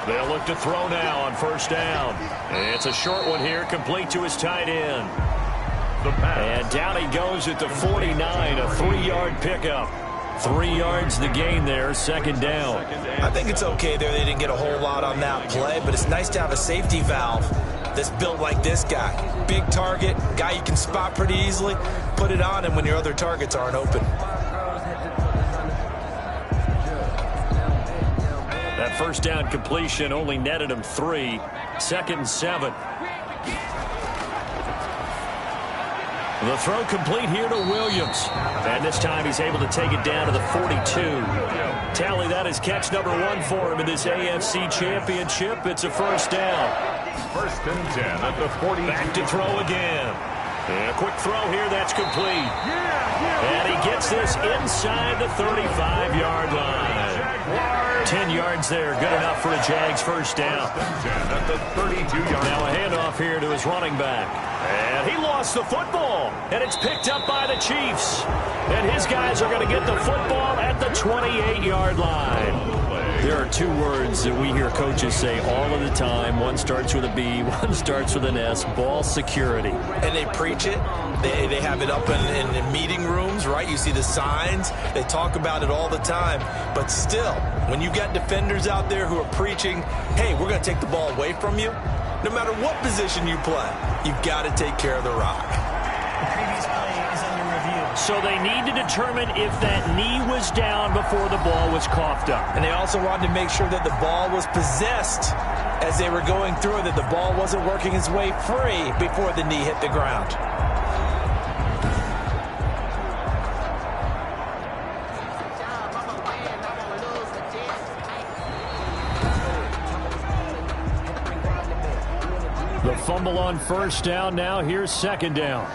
They'll look to throw now on first down. It's a short one here, complete to his tight end. And down he goes at the 49, a 3-yard pickup. 3 yards the gain there, second down. I think it's okay there. They didn't get a whole lot on that play, but it's nice to have a safety valve that's built like this guy. Big target, guy you can spot pretty easily. Put it on him when your other targets aren't open. That first down completion only netted him 3. Second and 7. The throw complete here to Williams. And this time he's able to take it down to the 42. Tally, that is catch number 1 for him in this AFC Championship. It's a first down. First and 10 at the 40. Back to throw again. And a quick throw here, that's complete. And he gets this inside the 35-yard line. 10 yards there, good enough for a Jags first down. At the 32-yard. Now a handoff here to his running back. And he lost the football. And it's picked up by the Chiefs. And his guys are going to get the football at the 28-yard line. There are 2 words that we hear coaches say all of the time. One starts with a B, one starts with an S, ball security. And they preach it. They have it up in meeting rooms, right? You see the signs. They talk about it all the time. But still, when you've got defenders out there who are preaching, hey, we're going to take the ball away from you, no matter what position you play, you've got to take care of the rock. The previous play is under review. So they need to determine if that knee was down before the ball was coughed up. And they also wanted to make sure that the ball was possessed as they were going through it, that the ball wasn't working its way free before the knee hit the ground. The fumble on first down. Now here's second down.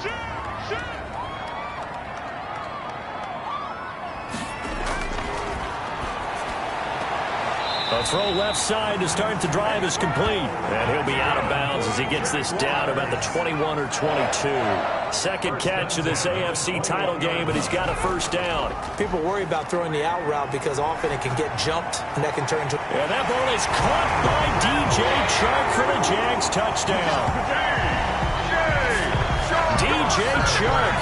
A throw left side to start the drive is complete. And he'll be out of bounds as he gets this down about the 21 or 22. Second catch of this AFC title game, and he's got a first down. People worry about throwing the out route because often it can get jumped, and that can turn into... And that ball is caught by DJ Chark for the Jags touchdown. DJ Chark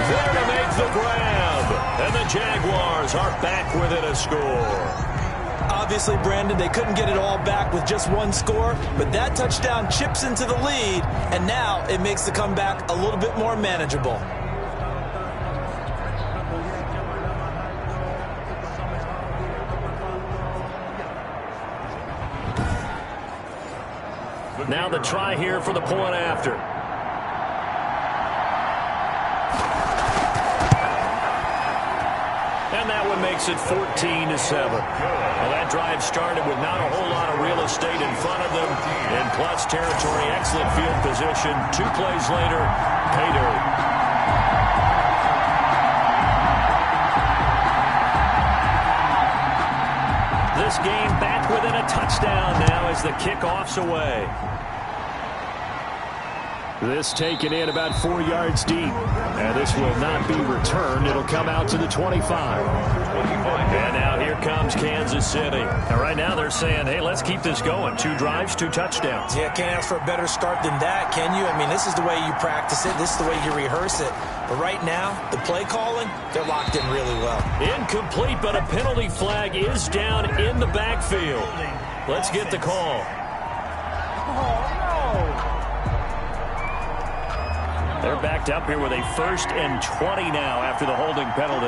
there to make the grab. And the Jaguars are back within a score. Obviously, Brandon, they couldn't get it all back with just one score, but that touchdown chips into the lead, and now it makes the comeback a little bit more manageable. Now the try here for the point after. And that one makes it 14-7. Well, that drive started with not a whole lot of real estate in front of them. In clutch territory, excellent field position. 2 plays later, pay dirt. This game back within a touchdown now as the kickoff's away. This taken in about 4 yards deep. And this will not be returned. It'll come out to the 25. And now here comes Kansas City. And right now they're saying, hey, let's keep this going. 2 drives, 2 touchdowns. Yeah, can't ask for a better start than that, can you? I mean, this is the way you practice it. This is the way you rehearse it. But right now, the play calling, they're locked in really well. Incomplete, but a penalty flag is down in the backfield. Let's get the call. They're backed up here with a 1st and 20 now after the holding penalty.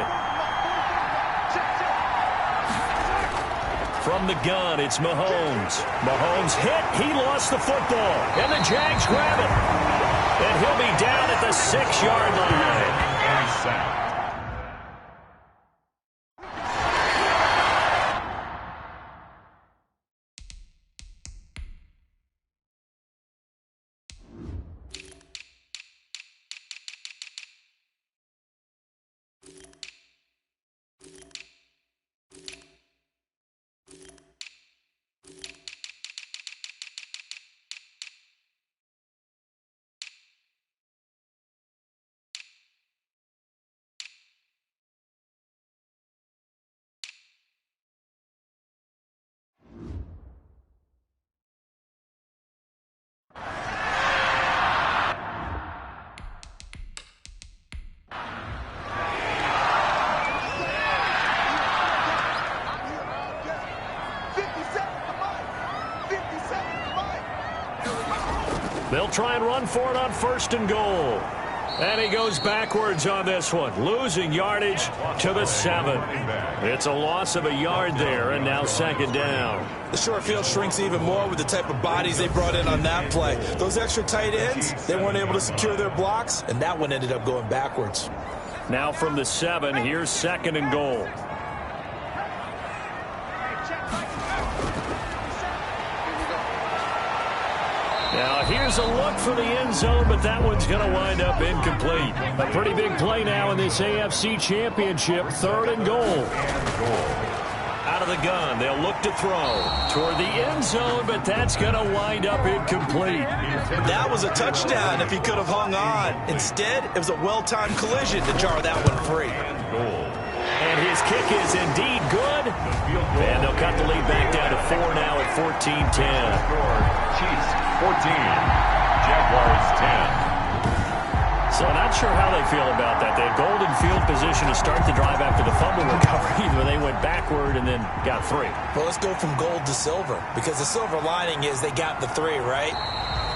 From the gun, it's Mahomes. Mahomes hit. He lost the football. And the Jags grab it. And he'll be down at the 6-yard line. And sacked. They'll try and run for it on 1st and goal. And he goes backwards on this one, losing yardage to the 7. It's a loss of a yard there, and now 2nd down. The short field shrinks even more with the type of bodies they brought in on that play. Those extra tight ends, they weren't able to secure their blocks, and that one ended up going backwards. Now from the 7, here's 2nd and goal. Now here's a look for the end zone, but that one's going to wind up incomplete. A pretty big play now in this AFC Championship. 3rd and goal. Out of the gun, they'll look to throw toward the end zone, but that's going to wind up incomplete. That was a touchdown if he could have hung on. Instead, it was a well-timed collision to jar that one free. And his kick is indeed good. And they'll cut the lead back down to 4 now at 14-10. Chiefs 14, Jaguars 10. So not sure how they feel about that. They had golden field position to start the drive after the fumble recovery, but they went backward and then got 3. Well, let's go from gold to silver, because the silver lining is they got the 3, right?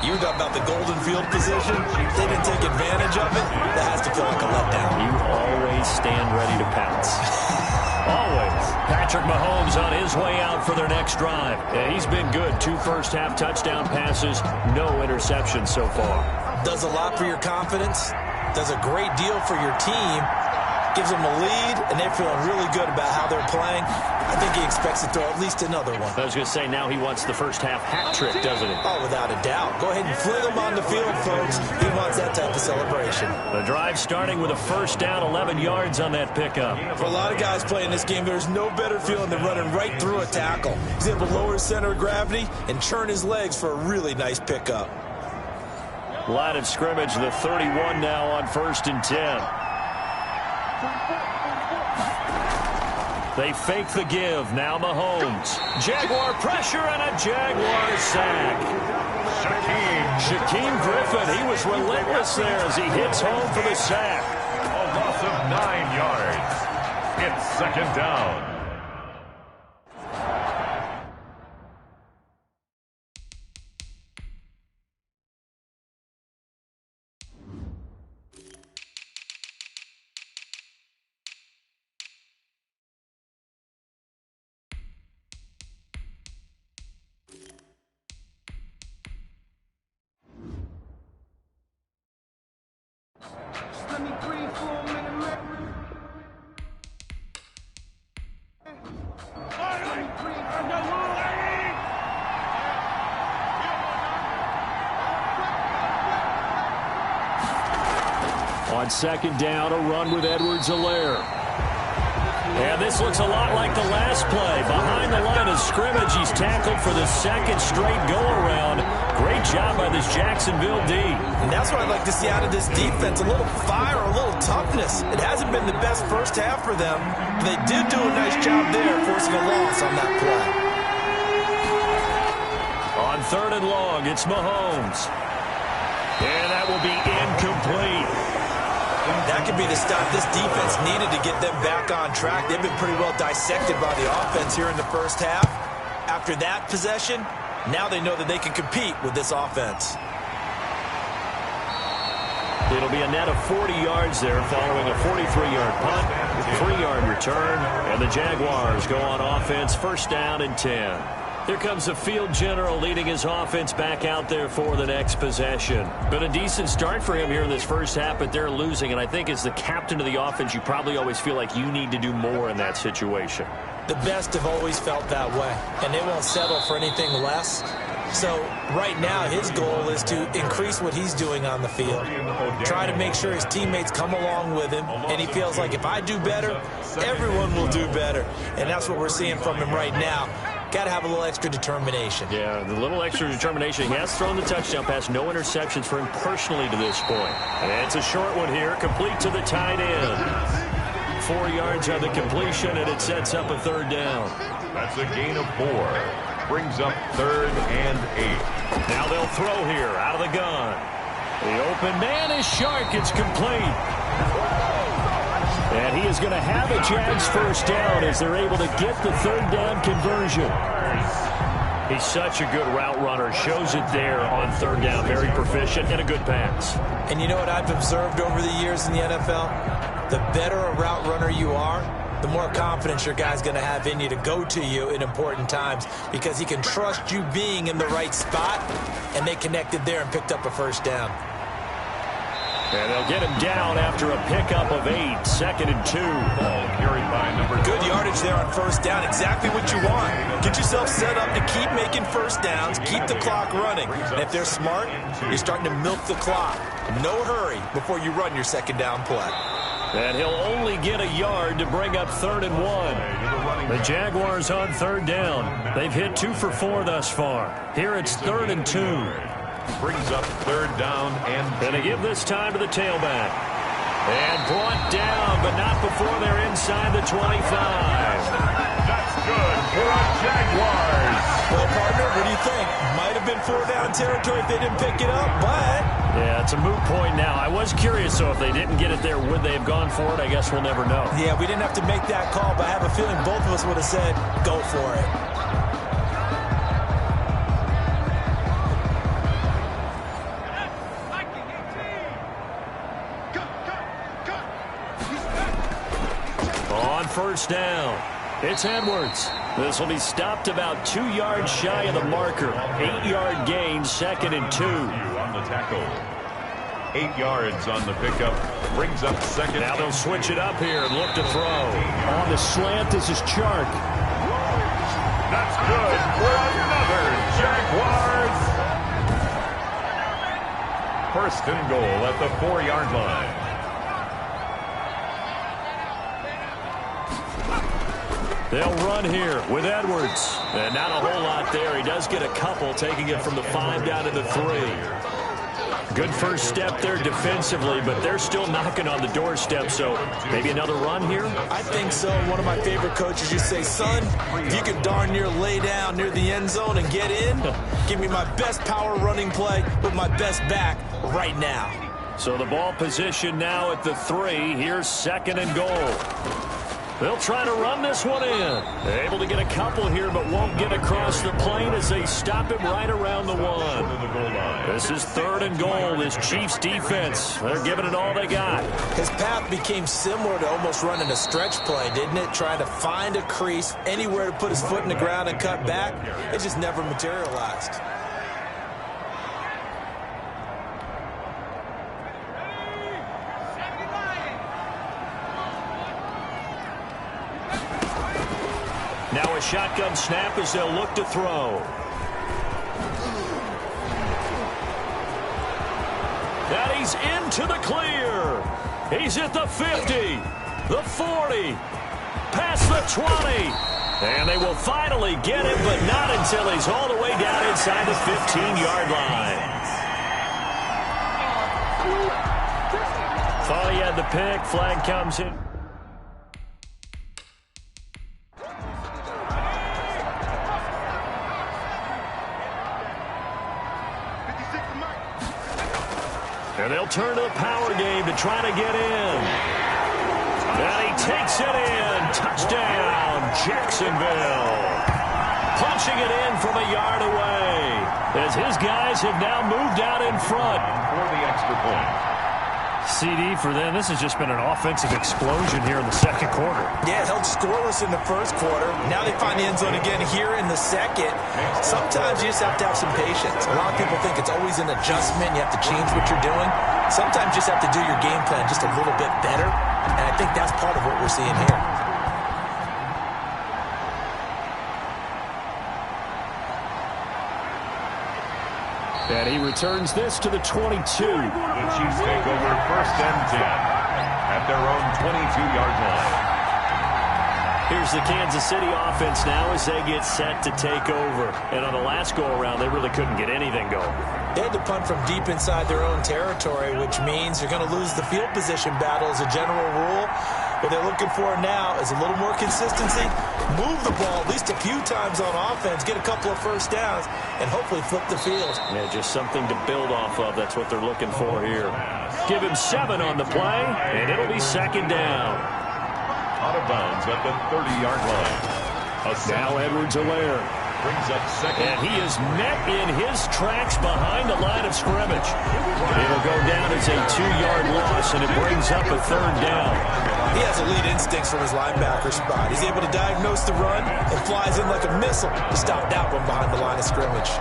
You were talking about the golden field position. They didn't take advantage of it. That has to feel like a letdown. You always stand ready to pounce. Always. Patrick Mahomes on his way out for their next drive. And he's been good. 2 first-half touchdown passes, no interceptions so far. Does a lot for your confidence. Does a great deal for your team. Gives them a lead, and they're feeling really good about how they're playing. I think he expects to throw at least another one. I was going to say, now he wants the first-half hat trick, doesn't he? Oh, without a doubt. Go ahead and fling him on the field, folks. He wants that type of celebration. The drive starting with a first down, 11 yards on that pickup. For a lot of guys playing this game, there's no better feeling than running right through a tackle. He's able to lower his center of gravity and churn his legs for a really nice pickup. Line of scrimmage, the 31 now on 1st and 10. They fake the give. Now Mahomes. Jaguar pressure and a Jaguar sack. Shaquem Griffin, he was relentless there as he hits home for the sack. A loss of 9 yards. It's 2nd down. On 2nd down, a run with Edwards-Helaire. And this looks a lot like the last play. Behind the line of scrimmage, he's tackled for the 2nd straight go-around. Great job by this Jacksonville D. And that's what I'd like to see out of this defense. A little fire, a little toughness. It hasn't been the best first half for them. But they did do a nice job there, forcing a loss on that play. On 3rd and long, it's Mahomes. And that will be incomplete. That could be the stop this defense needed to get them back on track. They've been pretty well dissected by the offense here in the first half. After that possession, now they know that they can compete with this offense. It'll be a net of 40 yards there following a 43-yard punt, 3-yard return, and the Jaguars go on offense, 1st down and 10. Here comes the field general leading his offense back out there for the next possession. Been a decent start for him here in this first half, but they're losing. And I think as the captain of the offense, you probably always feel like you need to do more in that situation. The best have always felt that way, and they won't settle for anything less. So right now his goal is to increase what he's doing on the field. Try to make sure his teammates come along with him, and he feels like if I do better, everyone will do better. And that's what we're seeing from him right now. Got to have a little extra determination. Yeah, the little extra determination. He has thrown the touchdown pass. No interceptions for him personally to this point. And it's a short one here, complete to the tight end. 4 yards on the completion, and it sets up a 3rd down. That's a gain of 4. Brings up 3rd and 8. Now they'll throw here out of the gun. The open man is Shark. It's complete. And he is going to have a Jags first down as they're able to get the 3rd down conversion. He's such a good route runner. Shows it there on third down. Very proficient and a good pass. And you know what I've observed over the years in the NFL? The better a route runner you are, the more confidence your guy's going to have in you to go to you in important times because he can trust you being in the right spot, and they connected there and picked up a first down. And they'll get him down after a pickup of 8, 2nd and 2. Ball carried by number 2. Good yardage there on first down. Exactly what you want. Get yourself set up to keep making first downs, keep the clock running. And if they're smart, you're starting to milk the clock. No hurry before you run your second down play. And he'll only get a yard to bring up 3rd and 1. The Jaguars on third down. They've hit 2 for 4 thus far. Here it's 3rd and 2. Brings up 3rd down and Gonna give this time to the tailback. And brought down, but not before they're inside the 25. that's good for a Jaguars. Well, partner, what do you think? Might have been 4 down territory if they didn't pick it up, but... Yeah, it's a moot point now. I was curious, so if they didn't get it there, would they have gone for it? I guess we'll never know. Yeah, we didn't have to make that call, but I have a feeling both of us would have said, go for it. On first down, it's Edwards. This will be stopped about 2 yards shy of the marker. 8-yard gain, 2nd and 2. On the tackle. 8 yards on the pickup. Brings up 2nd. Now they'll switch it up here and look to throw. On the slant, this is Chark. That's good for another Jaguars. 1st and goal at the 4-yard line. They'll run here with Edwards. And not a whole lot there. He does get a couple, taking it from the 5 down to the 3. Good first step there defensively, but they're still knocking on the doorstep, so maybe another run here? I think so. One of my favorite coaches used to say, son, if you can darn near lay down near the end zone and get in, give me my best power running play with my best back right now. So the ball position now at the 3. Here's 2nd and goal. They'll try to run this one in. They're able to get a couple here, but won't get across the plane as they stop him right around the 1. This is 3rd and goal. This Chiefs defense, they're giving it all they got. His path became similar to almost running a stretch play, didn't it? Trying to find a crease, anywhere to put his foot in the ground and cut back. It just never materialized. Now a shotgun snap as they'll look to throw. And he's into the clear. He's at the 50, the 40, past the 20. And they will finally get him, but not until he's all the way down inside the 15-yard line. Thought he had the pick. Flag comes in. And they'll turn to the power game to try to get in. And he takes it in. Touchdown, Jacksonville. Punching it in from a yard away as his guys have now moved out in front. For the extra point. CD for them. This has just been an offensive explosion here in the 2nd quarter. Yeah, it held scoreless in the 1st quarter. Now they find the end zone again here in the 2nd. Sometimes you just have to have some patience. A lot of people think it's always an adjustment. You have to change what you're doing. Sometimes you just have to do your game plan just a little bit better. And I think that's part of what we're seeing here. And he returns this to the 22. The Chiefs take over 1st and 10 at their own 22-yard line. Here's the Kansas City offense now as they get set to take over. And on the last go-around, they really couldn't get anything going. They had to punt from deep inside their own territory, which means you're going to lose the field position battle as a general rule. What they're looking for now is a little more consistency, move the ball at least a few times on offense, get a couple of first downs, and hopefully flip the field. Yeah, just something to build off of. That's what they're looking for here. Give him 7 on the play, and it'll be 2nd down. Out of bounds at the 30-yard line. Now Edwards-Helaire. Brings up second. And he is met in his tracks behind the line of scrimmage. It'll go down as a 2-yard loss, and it brings up a 3rd down. He has elite instincts from his linebacker spot. He's able to diagnose the run and flies in like a missile to stop that one behind the line of scrimmage.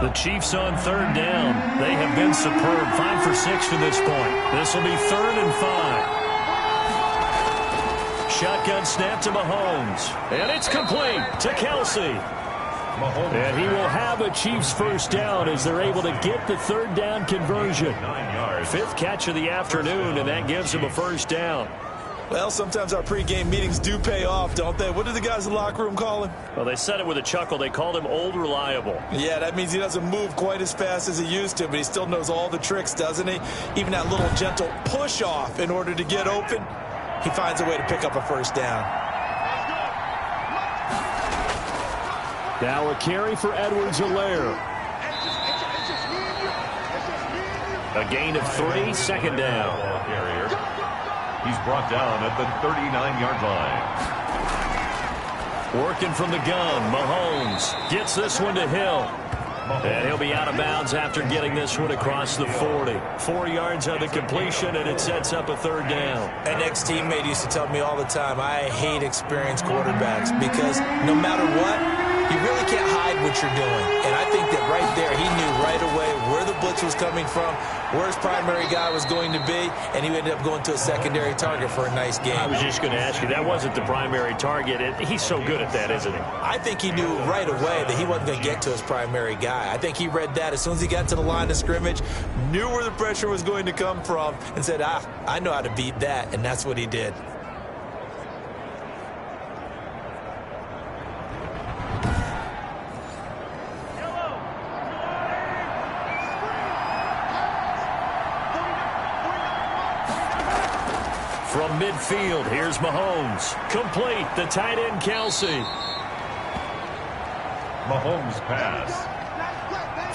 The Chiefs on 3rd down. They have been superb. 5 for 6 to this point. This will be 3rd and 5. Shotgun snap to Mahomes. And it's complete to Kelce. And he will have a Chiefs 1st down as they're able to get the 3rd down conversion. 5th catch of the afternoon, and that gives him a 1st down. Well, sometimes our pregame meetings do pay off, don't they? What did the guys in the locker room call him? Well, they said it with a chuckle. They called him Old Reliable. Yeah, that means he doesn't move quite as fast as he used to, but he still knows all the tricks, doesn't he? Even that little gentle push-off in order to get open, he finds a way to pick up a 1st down. Now a carry for Edwards-Helaire. A gain of 3, 2nd down. He's brought down at the 39-yard line. Working from the gun, Mahomes gets this one to Hill. And he'll be out of bounds after getting this one across the 40. 4 yards on the completion, and it sets up a 3rd down. An ex-teammate used to tell me all the time, I hate experienced quarterbacks because no matter what, you really can't hide what you're doing. And I think that right there, he knew right away where the blitz was coming from, where his primary guy was going to be, and he ended up going to a secondary target for a nice game. I was just going to ask you, that wasn't the primary target. He's so good at that, isn't he? I think he knew right away that he wasn't going to get to his primary guy. I think he read that as soon as he got to the line of scrimmage, knew where the pressure was going to come from, and said, I know how to beat that, and that's what he did. From midfield, here's Mahomes. Complete, the tight end, Kelce. Mahomes pass.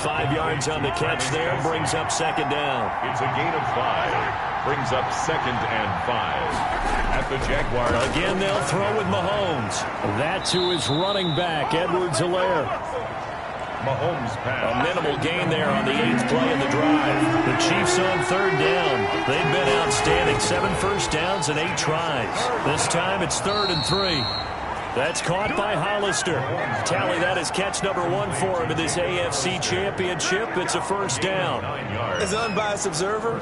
5 yards on the catch there, brings up 2nd down. It's a gain of 5. Brings up 2nd and 5. At the Jaguars. Again, they'll throw with Mahomes. That to his running back, Edwards-Helaire. Mahomes pass. A minimal gain there on the 8th play of the drive. The Chiefs on 3rd down. They've been outstanding. 7 first downs and 8 tries. This time it's 3rd and 3. That's caught by Hollister. Tally that as catch number 1 for him in this AFC Championship. It's a 1st down. As an unbiased observer,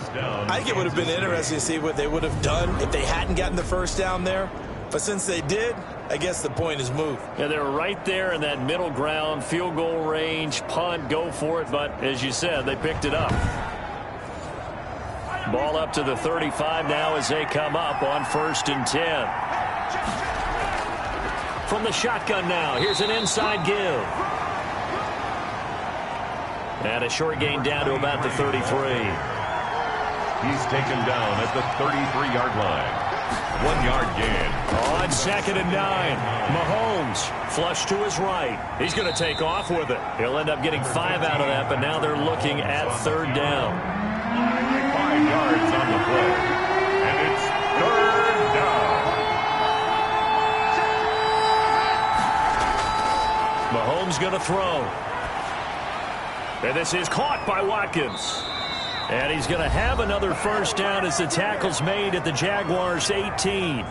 I think it would have been interesting to see what they would have done if they hadn't gotten the 1st down there. But since they did, I guess the point is moved. Yeah, they were right there in that middle ground, field goal range, punt, go for it. But as you said, they picked it up. Ball up to the 35 now as they come up on 1st and 10. From the shotgun now, here's an inside give. And a short gain down to about the 33. He's taken down at the 33-yard line. 1 yard gain. On 2nd and 9. Mahomes flush to his right. He's going to take off with it. He'll end up getting 5 out of that, but now they're looking at 3rd down. 5 yards on the play. And it's 3rd down. Mahomes going to throw. And this is caught by Watkins. And he's going to have another 1st down as the tackle's made at the Jaguars' 18.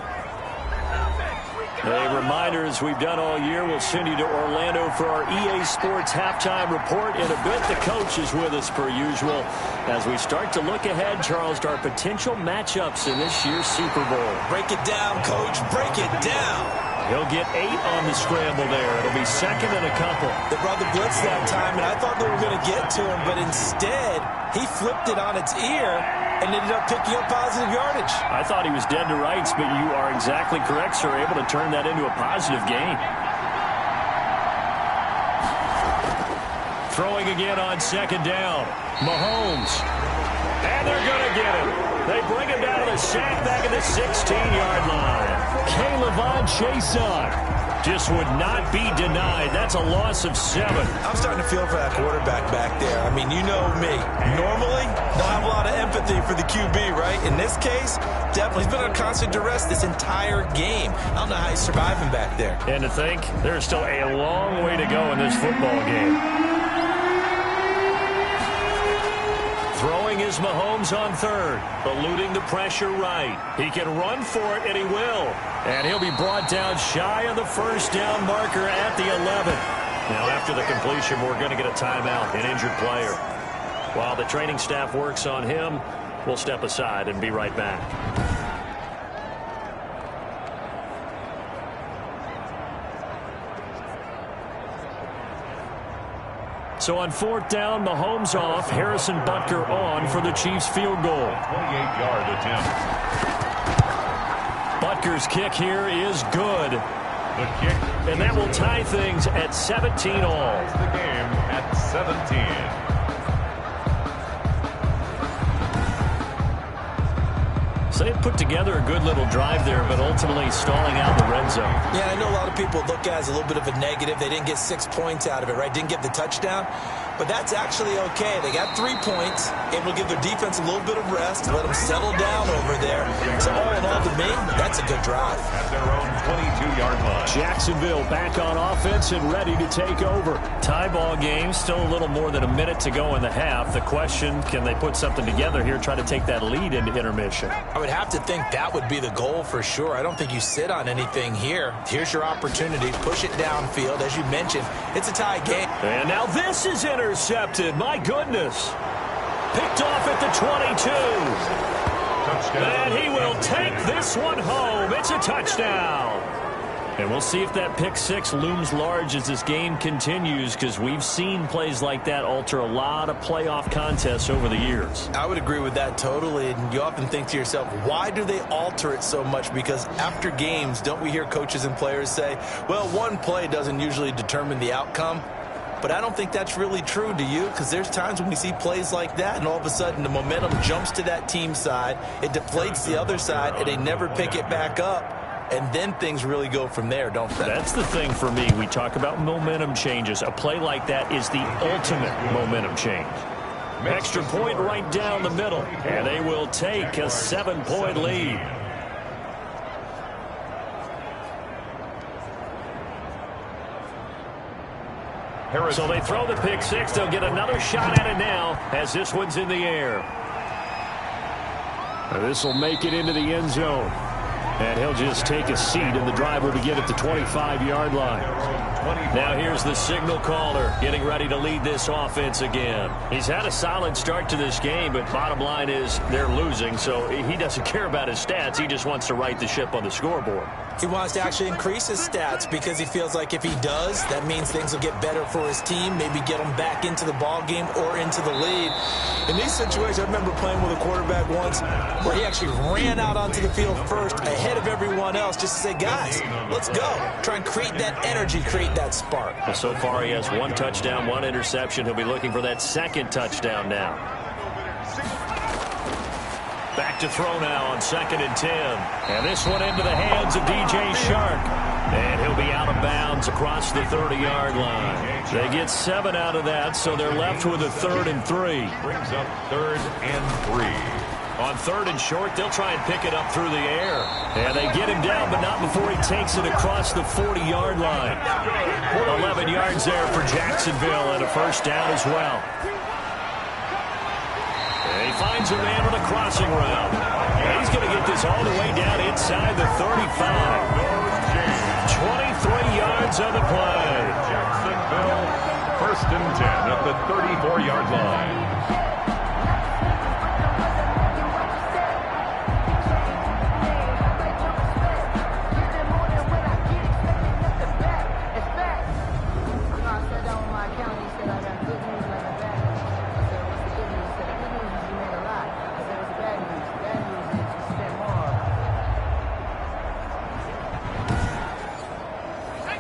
A reminder, as we've done all year, we'll send you to Orlando for our EA Sports halftime report. In a bit, the coach is with us per usual as we start to look ahead, Charles, to our potential matchups in this year's Super Bowl. Break it down, Coach. Break it down. He'll get 8 on the scramble there. It'll be 2nd and a couple. They brought the blitz that time, and I thought they were going to get to him, but instead, he flipped it on its ear and ended up picking up positive yardage. I thought he was dead to rights, but you are exactly correct, sir. Able to turn that into a positive gain. Throwing again on 2nd down. Mahomes. And they're going to get him. They bring him down to the sack back at the 16-yard line. K'Lavon Chaisson just would not be denied. That's a loss of 7. I'm starting to feel for that quarterback back there. I mean, you know me. Normally, don't have a lot of empathy for the QB, right? In this case, definitely. He's been under constant duress this entire game. I don't know how he's surviving back there. And to think, there's still a long way to go in this football game. Throwing is Mahomes on third, eluding the pressure right. He can run for it, and he will. And he'll be brought down shy of the first down marker at the 11. Now, after the completion, we're going to get a timeout, an injured player. While the training staff works on him, we'll step aside and be right back. So on 4th down, Mahomes off, Harrison Butker on for the Chiefs field goal. 28-yard attempt. Butker's kick here is good. The kick. And that will tie things at 17 all. Ties the game at 17. So they put together a good little drive there, but ultimately stalling out the red zone. Yeah, I know a lot of people look at it as a little bit of a negative. They didn't get 6 points out of it, right? Didn't get the touchdown. But that's actually okay. They got 3 points, able to give their defense a little bit of rest, let them settle down over there. So all in all, to me, that's a good drive. At their own 22-yard line. Jacksonville back on offense and ready to take over. Tie ball game, still a little more than a minute to go in the half. The question, can they put something together here, try to take that lead into intermission? I would have to think that would be the goal for sure. I don't think you sit on anything here. Here's your opportunity. Push it downfield. As you mentioned, it's a tie game. And now this is intercepted. My goodness. Picked off at the 22. Touchdown. And he will take this one home. It's a touchdown. And we'll see if that pick 6 looms large as this game continues, because we've seen plays like that alter a lot of playoff contests over the years. I would agree with that totally. And you often think to yourself, why do they alter it so much? Because after games, don't we hear coaches and players say, well, one play doesn't usually determine the outcome? But I don't think that's really true, do you? Because there's times when we see plays like that, and all of a sudden the momentum jumps to that team side. It deflates the other side, and they never pick it back up. And then things really go from there, don't they? That's the thing for me. We talk about momentum changes. A play like that is the ultimate momentum change. Extra point right down the middle. And they will take a 7-point lead. So they throw the pick 6. They'll get another shot at it now as this one's in the air. This will make it into the end zone. And he'll just take a seat, and the driver will begin at the 25-yard line. Now here's the signal caller getting ready to lead this offense again. He's had a solid start to this game, but bottom line is they're losing, so he doesn't care about his stats. He just wants to right the ship on the scoreboard. He wants to actually increase his stats because he feels like if he does, that means things will get better for his team, maybe get him back into the ball game or into the lead. In these situations, I remember playing with a quarterback once where he actually ran out onto the field first ahead of everyone else just to say, guys, let's go. Try and create that energy, create that spark. Well, so far he has 1 touchdown, 1 interception. He'll be looking for that 2nd touchdown now. Back to throw now on 2nd and 10. And this one into the hands of DJ Chark. And he'll be out of bounds across the 30-yard line. They get 7 out of that, so they're left with a 3rd and 3. Brings up 3rd and 3. On 3rd and short, they'll try and pick it up through the air. And they get him down, but not before he takes it across the 40-yard line. 11 yards there for Jacksonville and a first down as well. And he finds a man with a crossing route. And he's going to get this all the way down inside the 35. 23 yards on the play. Jacksonville, 1st and 10 at the 34-yard line.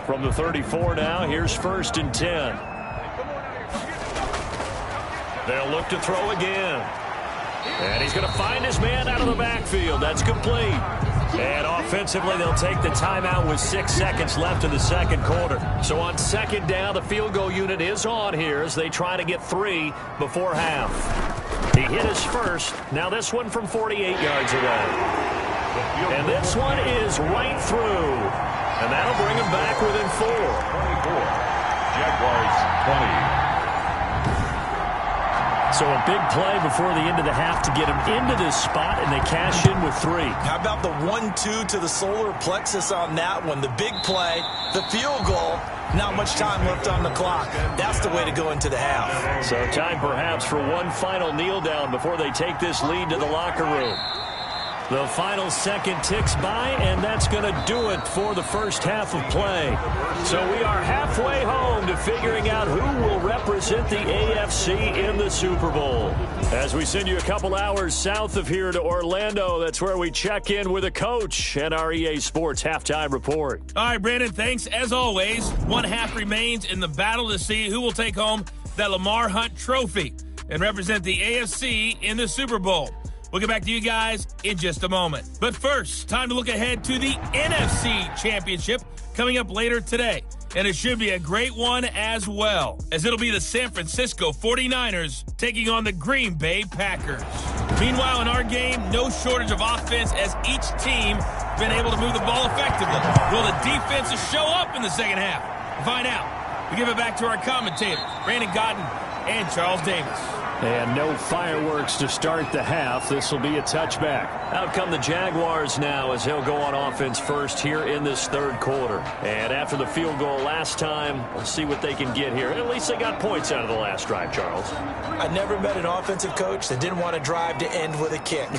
From the 34 now, here's 1st and 10. They'll look to throw again. And he's going to find his man out of the backfield. That's complete. And offensively, they'll take the timeout with 6 seconds left in the second quarter. So on second down, the field goal unit is on here as they try to get 3 before half. He hit his first. Now this one from 48 yards away. And this one is right through. And that'll bring him back within 4. 24. Jaguars 20. So a big play before the end of the half to get him into this spot, and they cash in with 3. How about the 1-2 to the solar plexus on that one? The big play, the field goal, not much time left on the clock. That's the way to go into the half. So time perhaps for one final kneel down before they take this lead to the locker room. The final second ticks by, and that's going to do it for the first half of play. So we are halfway home to figuring out who will represent the AFC in the Super Bowl. As we send you a couple hours south of here to Orlando, that's where we check in with a coach and our EA Sports halftime report. All right, Brandon, thanks. As always, one half remains in the battle to see who will take home that Lamar Hunt trophy and represent the AFC in the Super Bowl. We'll get back to you guys in just a moment. But first, time to look ahead to the NFC Championship coming up later today. And it should be a great one as well, as it'll be the San Francisco 49ers taking on the Green Bay Packers. Meanwhile, in our game, no shortage of offense as each team been able to move the ball effectively. Will the defenses show up in the second half? To find out, we give it back to our commentators, Brandon Godden and Charles Davis. And no fireworks to start the half. This will be a touchback. Out come the Jaguars now as he'll go on offense first here in this third quarter. And after the field goal last time, we'll see what they can get here. At least they got points out of the last drive, Charles. I never met an offensive coach that didn't want to drive to end with a kick.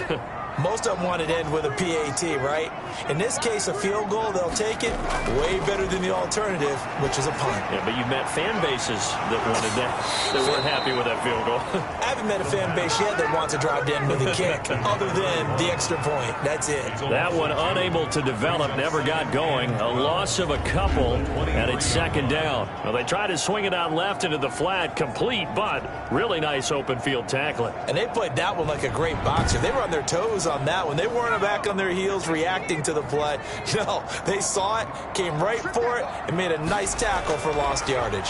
Most of them wanted to end with a PAT, right? In this case, a field goal, they'll take it way better than the alternative, which is a punt. Yeah, but you met fan bases that wanted that, that weren't happy with that field goal. I haven't met a fan base yet that wants to drive to end with a kick, other than the extra point. That's it. That one unable to develop, never got going. A loss of a couple, and it's second down. Well, they tried to swing it out left into the flat, complete, but really nice open field tackling. And they played that one like a great boxer. They were on their toes on that one. They weren't back on their heels reacting to the play. No, they saw it, came right for it, and made a nice tackle for lost yardage.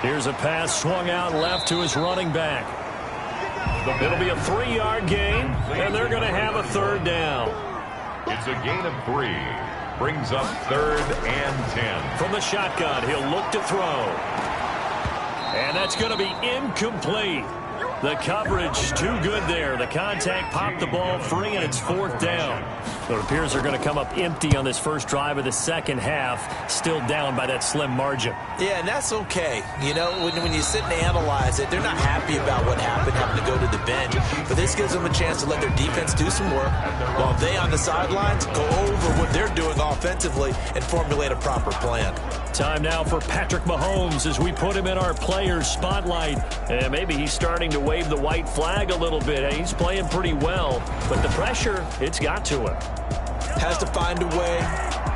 Here's a pass swung out left to his running back. It'll be a 3-yard gain, and they're going to have a third down. It's a gain of 3. Brings up 3rd and 10. From the shotgun, he'll look to throw. And that's going to be incomplete. The coverage too good there. The contact popped the ball free, and it's 4th down. It appears they're going to come up empty on this first drive of the second half, still down by that slim margin. Yeah, and that's okay. You know, when you sit and analyze it, they're not happy about what happened, having to go to the bench. But this gives them a chance to let their defense do some work while they on the sidelines go over what they're doing offensively and formulate a proper plan. Time now for Patrick Mahomes as we put him in our players' spotlight. And maybe he's starting to wave the white flag a little bit. He's playing pretty well, but the pressure, it's got to him. Has to find a way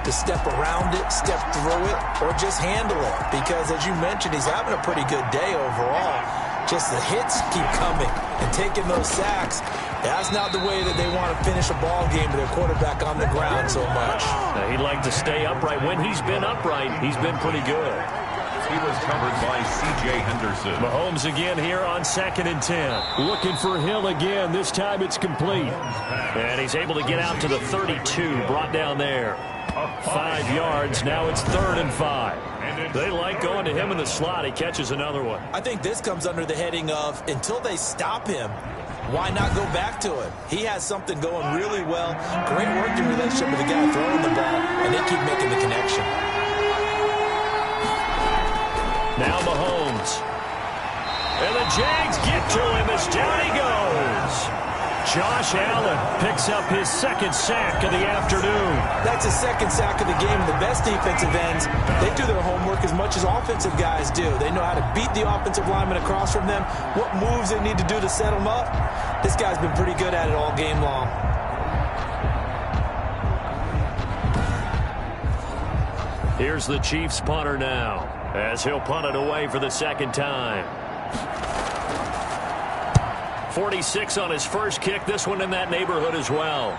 to step around it, step through it, or just handle it. Because as you mentioned, he's having a pretty good day overall. Just the hits keep coming and taking those sacks. That's not the way that they want to finish a ball game with their quarterback on the ground so much. Now, he'd like to stay upright. When he's been upright, he's been pretty good. He was covered by C.J. Henderson. Mahomes again here on 2nd and 10. Looking for Hill again. This time it's complete. And he's able to get out to the 32. Brought down there. 5 yards. Now it's 3rd and 5. They like going to him in the slot. He catches another one. I think this comes under the heading of until they stop him, why not go back to him? He has something going really well. Great working relationship with the guy throwing the ball, and they keep making the connection. Now Mahomes. And the Jags get to him as down he goes. Josh Allen picks up his 2nd sack of the afternoon. That's his 2nd sack of the game. The best defensive ends, they do their homework as much as offensive guys do. They know how to beat the offensive lineman across from them, what moves they need to do to set them up. This guy's been pretty good at it all game long. Here's the Chiefs punter now, as he'll punt it away for the 2nd time. 46 on his first kick. This one in that neighborhood as well.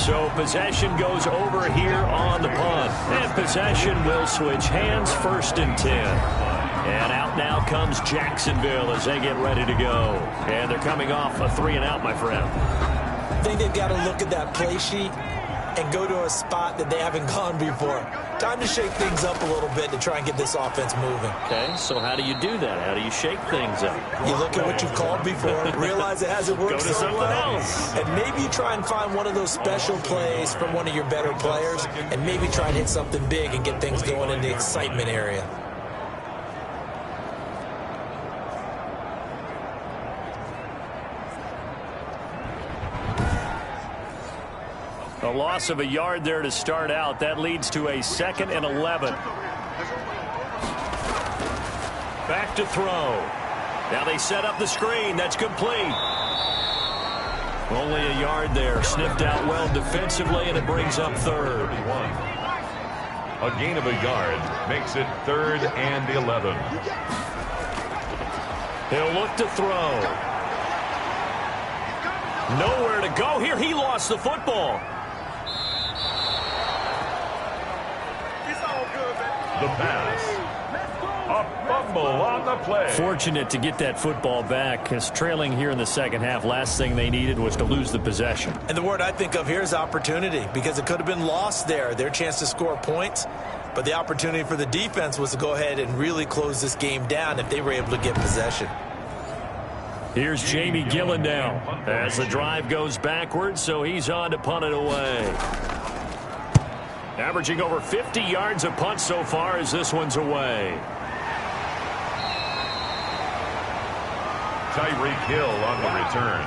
So possession goes over here on the punt. And possession will switch hands, 1st and 10. And out now comes Jacksonville as they get ready to go. And they're coming off a 3-and-out, my friend. I think they've got to look at that play sheet and go to a spot that they haven't gone before. Time to shake things up a little bit to try and get this offense moving. Okay, so how do you do that? How do you shake things up? You look at what you've called before, realize it hasn't worked so well, and maybe you try and find one of those special plays from one of your better players, and maybe try and hit something big and get things going in the excitement area. A loss of a yard there to start out. That leads to a 2nd and 11. Back to throw. Now they set up the screen. That's complete. Only a yard there. Sniffed out well defensively, and it brings up 3rd. A gain of a yard makes it 3rd and 11. He'll look to throw. Nowhere to go here. He lost the football. The pass. A fumble on the play. Fortunate to get that football back, because trailing here in the second half, last thing they needed was to lose the possession. And the word I think of here is opportunity, because it could have been lost there. Their chance to score points, but the opportunity for the defense was to go ahead and really close this game down if they were able to get possession. Here's Jamie Gillen now as the drive goes backwards, so he's on to punt it away. Averaging over 50 yards a punt so far as this one's away. Tyreek Hill on the return.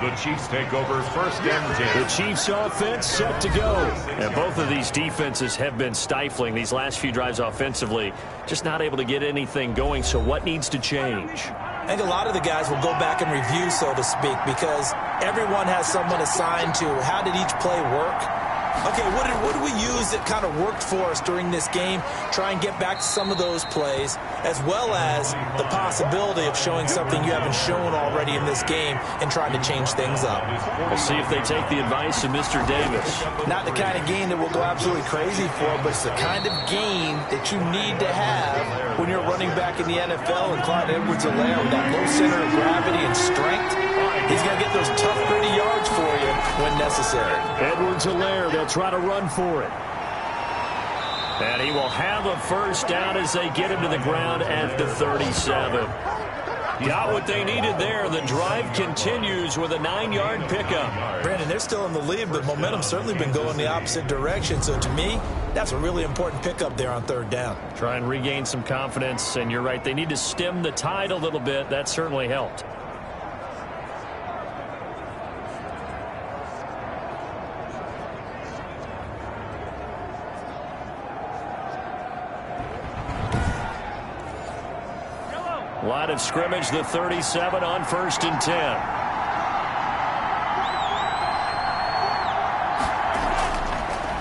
The Chiefs take over 1st and 10. The Chiefs offense set to go. And both of these defenses have been stifling these last few drives offensively. Just not able to get anything going, so what needs to change? I think a lot of the guys will go back and review, so to speak, because everyone has someone assigned to how did each play work. Okay, what did we use that kind of worked for us during this game? Try and get back to some of those plays, as well as the possibility of showing something you haven't shown already in this game and trying to change things up. We'll see if they take the advice of Mr. Davis. Not the kind of game that we'll go absolutely crazy for, but it's the kind of game that you need to have when you're running back in the NFL. And Clyde Edwards-Helaire, with that low center of gravity and strength, he's going to get those tough, gritty yards for you when necessary. Edwards-Helaire, they'll try to run for it. And he will have a 1st down as they get him to the ground at the 37. Got what they needed there. The drive continues with a 9-yard pickup. Brandon, they're still in the lead, but momentum's certainly been going the opposite direction. So to me, that's a really important pickup there on 3rd down. Try and regain some confidence, and you're right, they need to stem the tide a little bit. That certainly helped. Line of scrimmage, the 37 on 1st and 10.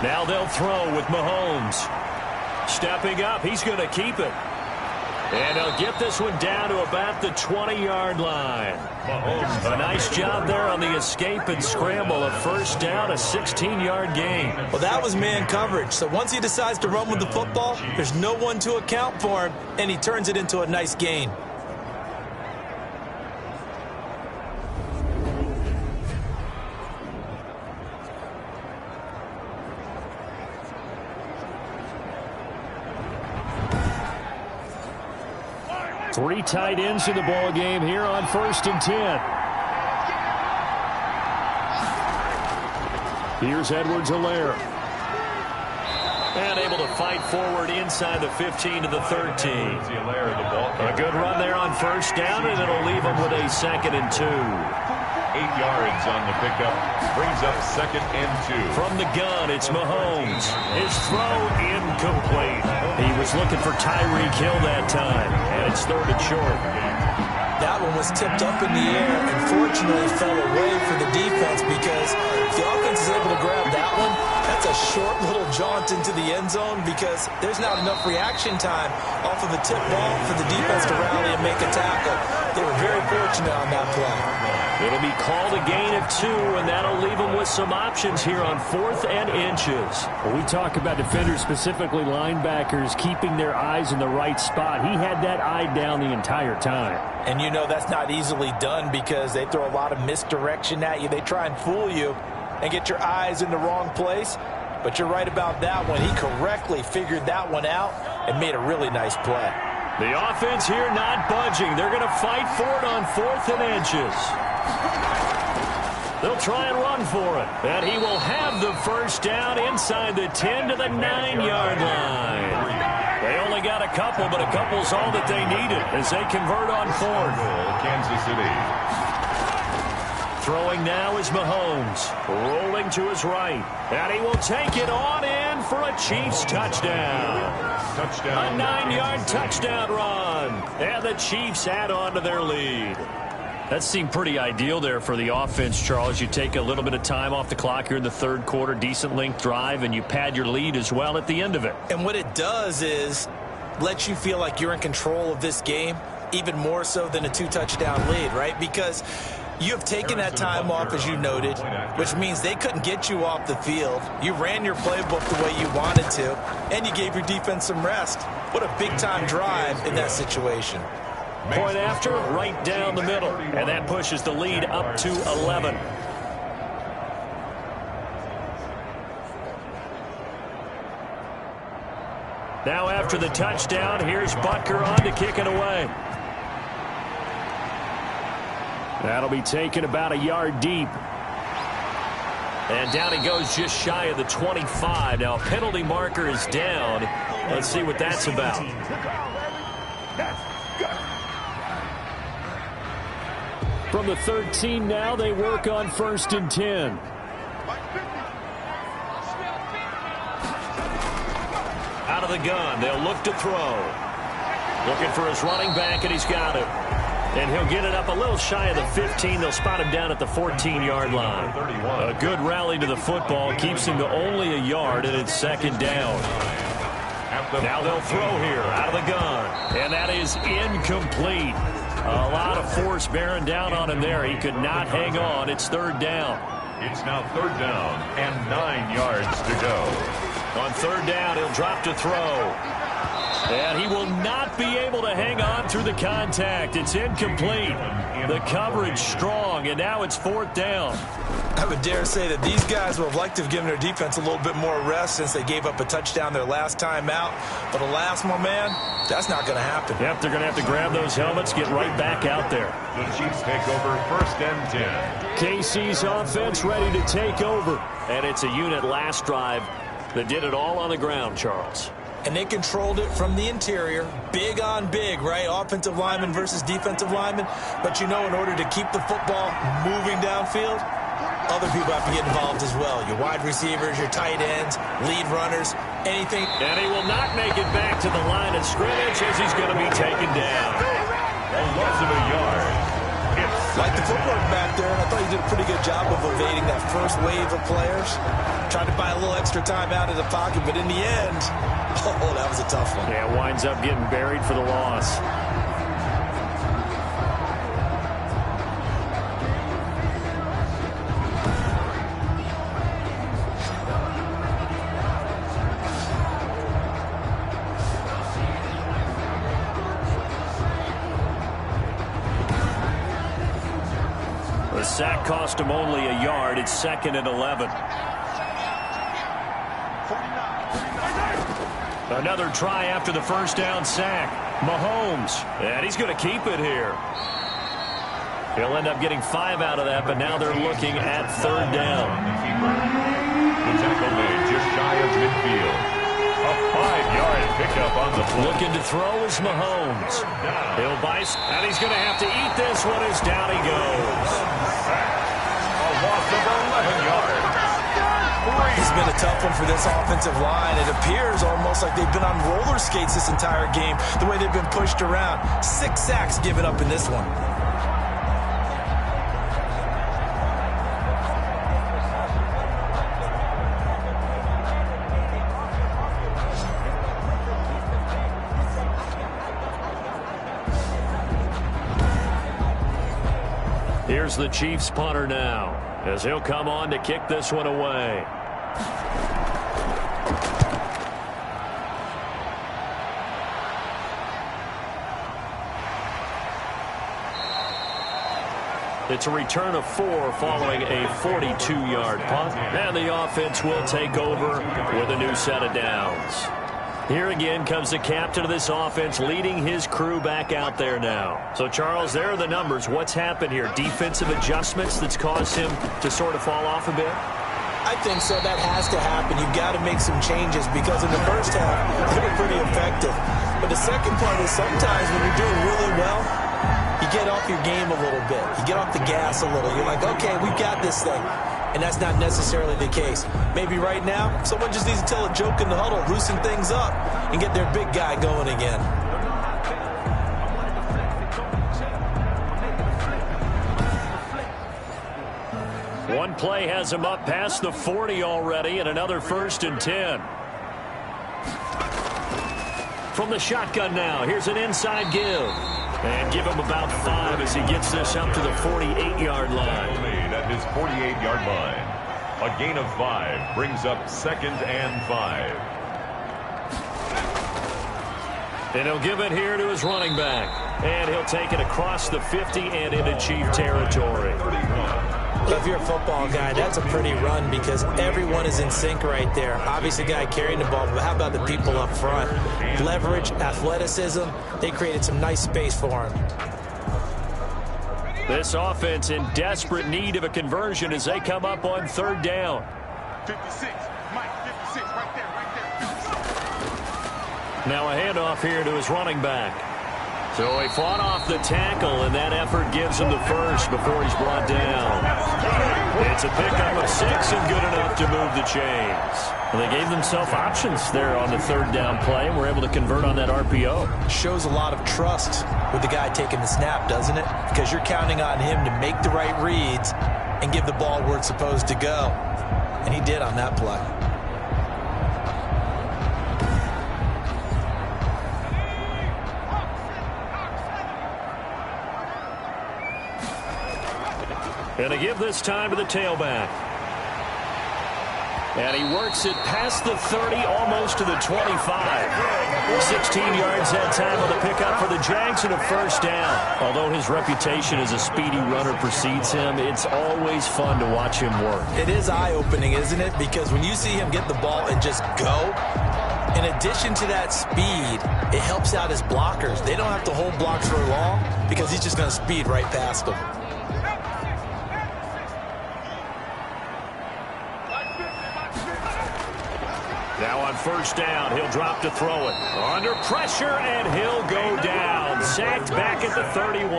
Now they'll throw with Mahomes. Stepping up, he's going to keep it. And he'll get this one down to about the 20-yard line. A nice job there on the escape and scramble. A 1st down, a 16-yard gain. Well, that was man coverage. So once he decides to run with the football, there's no one to account for him, and he turns it into a nice gain. Three tight ends in the ball game here on 1st and 10. Here's Edwards-Helaire. And able to fight forward inside the 15 to the 13. A good run there on 1st down, and it'll leave him with a 2nd and 2. 8 yards on the pickup. Brings up 2nd and 2. From the gun, it's Mahomes. His throw incomplete. He was looking for Tyreek Hill that time, and it's 3rd and short. That one was tipped up in the air and fortunately fell away for the defense, because if the offense is able to grab that one, that's a short little jaunt into the end zone, because there's not enough reaction time off of a tip ball for the defense to rally and make a tackle. They were very fortunate on that play. It'll be called a gain of 2, and that'll leave them with some options here on 4th and inches. When we talk about defenders, specifically linebackers, keeping their eyes in the right spot, he had that eye down the entire time. And you know that's not easily done because they throw a lot of misdirection at you. They try and fool you and get your eyes in the wrong place. But you're right about that one. He correctly figured that one out and made a really nice play. The offense here not budging. They're going to fight for it on 4th and inches. They'll try and run for it. And he will have the first down inside the 10 to the 9-yard line. They only got a couple, but a couple's all that they needed as they convert on 4th. Kansas City. Throwing now is Mahomes. Rolling to his right. And he will take it on in for a Chiefs touchdown. Touchdown. A 9-yard touchdown run. And the Chiefs add on to their lead. That seemed pretty ideal there for the offense, Charles. You take a little bit of time off the clock here in the third quarter, decent length drive, and you pad your lead as well at the end of it. And what it does is let you feel like you're in control of this game, even more so than a 2-touchdown lead, right? Because you have taken that time off, as you noted, which means they couldn't get you off the field. You ran your playbook the way you wanted to, and you gave your defense some rest. What a big-time drive in that situation. Point after, right down the middle. And that pushes the lead up to 11. Now after the touchdown, here's Butker on to kick it away. That'll be taken about a yard deep. And down he goes just shy of the 25. Now a penalty marker is down. Let's see what that's about. From the 13 now, they work on 1st and 10. Out of the gun, they'll look to throw. Looking for his running back, and he's got it. And he'll get it up a little shy of the 15. They'll spot him down at the 14-yard line. A good rally to the football keeps him to only a yard, and it's 2nd down. Now they'll throw here out of the gun, and that is incomplete. A lot of force bearing down on him there. He could not hang on. It's 3rd down. It's now 3rd down and 9 yards to go. On 3rd down, he'll drop to throw. And he will not be able to hang on through the contact. It's incomplete. The coverage strong, and now it's 4th down. I would dare say that these guys would have liked to have given their defense a little bit more rest since they gave up a touchdown their last time out. But alas, my man, that's not going to happen. Yep, they're going to have to grab those helmets, get right back out there. The Chiefs take over 1st and 10. KC's offense ready to take over. And it's a unit last drive that did it all on the ground, Charles. And they controlled it from the interior. Big on big, right? Offensive lineman versus defensive lineman. But you know, in order to keep the football moving downfield, other people have to get involved as well. Your wide receivers, your tight ends, lead runners, anything. And he will not make it back to the line of scrimmage as he's going to be taken down. A loss of a yard. Like the footwork back there, and I thought he did a pretty good job of evading that first wave of players. Tried to buy a little extra time out of the pocket, but in the end, oh, that was a tough one. Yeah, winds up getting buried for the loss. The sack cost him only a yard. It's 2nd and 11. Another try after the first down sack. Mahomes, and he's going to keep it here. He'll end up getting 5 out of that, but now they're looking at 3rd down. The tackle made just shy of midfield. A 5-yard pickup on the play. Looking to throw is Mahomes. He'll bice, and he's going to have to eat this one as down he goes. A loss of 11 yards. It's been a tough one for this offensive line. It appears almost like they've been on roller skates this entire game, the way they've been pushed around. 6 sacks given up in this one. Here's the Chiefs punter now, as he'll come on to kick this one away. It's a return of 4 following a 42-yard punt. And the offense will take over with a new set of downs. Here again comes the captain of this offense leading his crew back out there now. So, Charles, there are the numbers. What's happened here? Defensive adjustments that's caused him to sort of fall off a bit? I think so. That has to happen. You've got to make some changes because in the first half, they were pretty effective. But the second part is sometimes when you're doing really well, you get off your game a little bit. You get off the gas a little. You're like, okay, we've got this thing. And that's not necessarily the case. Maybe right now, someone just needs to tell a joke in the huddle, loosen things up, and get their big guy going again. One play has him up past the 40 already, and another 1st and 10. From the shotgun now, here's an inside give. And give him about 5 as he gets this up to the 48-yard line. Made at his 48-yard line. A gain of 5 brings up 2nd and 5. And he'll give it here to his running back. And he'll take it across the 50 and into Chief territory. If you're a football guy, that's a pretty run because everyone is in sync right there. Obviously, guy carrying the ball, but how about the people up front? Leverage, athleticism, they created some nice space for him. This offense in desperate need of a conversion as they come up on 3rd down. 56, Mike, 56, right there, 56. Now a handoff here to his running back. So he fought off the tackle, and that effort gives him the first before he's brought down. It's a pickup of 6 and good enough to move the chains. Well, they gave themselves options there on the 3rd down play, and were able to convert on that RPO. Shows a lot of trust with the guy taking the snap, doesn't it? Because you're counting on him to make the right reads and give the ball where it's supposed to go. And he did on that play. And they give this time to the tailback. And he works it past the 30, almost to the 25. 16 yards that time on the pickup for the Jags and a 1st down. Although his reputation as a speedy runner precedes him, it's always fun to watch him work. It is eye-opening, isn't it? Because when you see him get the ball and just go, in addition to that speed, it helps out his blockers. They don't have to hold blocks for long because he's just going to speed right past them. Now on 1st down, he'll drop to throw it. Under pressure, and he'll go down. Sacked back at the 31.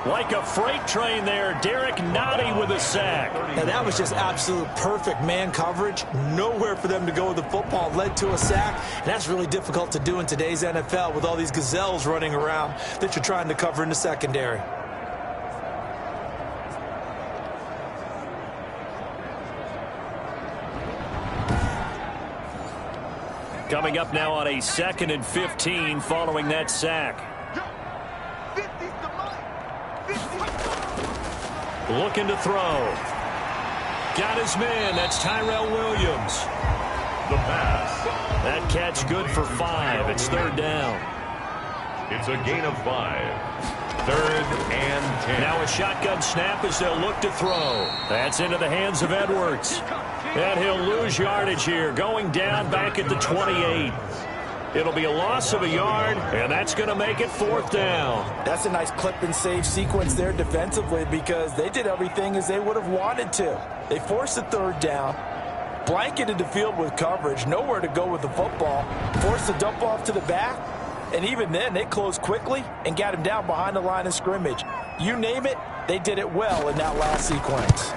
Like a freight train there, Derek Nottie with a sack. Now that was just absolute perfect man coverage. Nowhere for them to go with the football. Led to a sack, and that's really difficult to do in today's NFL with all these gazelles running around that you're trying to cover in the secondary. Coming up now on a 2nd and 15 following that sack. Looking to throw. Got his man. That's Tyrell Williams. The pass. That catch good for 5. It's 3rd down. It's a gain of 5. 3rd and 10. Now a shotgun snap as they'll look to throw. That's into the hands of Edwards. And he'll lose yardage here, going down back at the 28. It'll be a loss of a yard, and that's going to make it 4th down. That's a nice clip and save sequence there defensively because they did everything as they would have wanted to. They forced the 3rd down, blanketed the field with coverage, nowhere to go with the football, forced the dump off to the back, and even then they closed quickly and got him down behind the line of scrimmage. You name it, they did it well in that last sequence.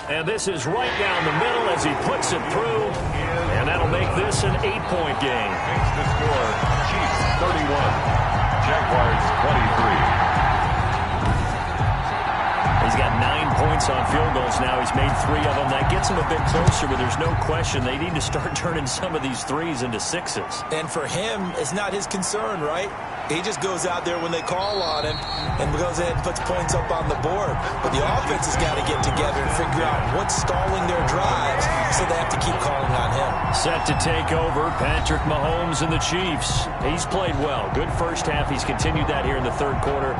And this is right down the middle as he puts it through. And that'll make this an 8-point game. Makes the score Chiefs 31, Jaguars 23. He's got 9 points on field goals now. He's made 3 of them. That gets him a bit closer, but there's no question they need to start turning some of these 3s into 6s. And for him, it's not his concern, right? He just goes out there when they call on him and goes ahead and puts points up on the board. But the offense has got to get together and figure out what's stalling their drives, so they have to keep calling on him. Set to take over, Patrick Mahomes and the Chiefs. He's played well. Good first half. He's continued that here in the third quarter.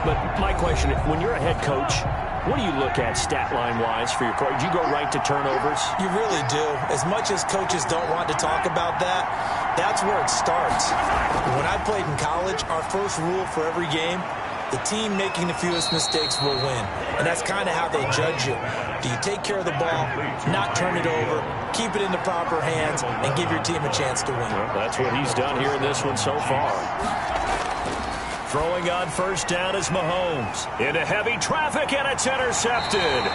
But my question, when you're a head coach, what do you look at stat line-wise for your coach? Do you go right to turnovers? You really do. As much as coaches don't want to talk about that, that's where it starts. When I played in college, our first rule for every game, the team making the fewest mistakes will win. And that's kind of how they judge you. Do you take care of the ball, not turn it over, keep it in the proper hands, and give your team a chance to win? Well, that's what he's done here in this one so far. Throwing on first down is Mahomes. Into heavy traffic, and it's intercepted.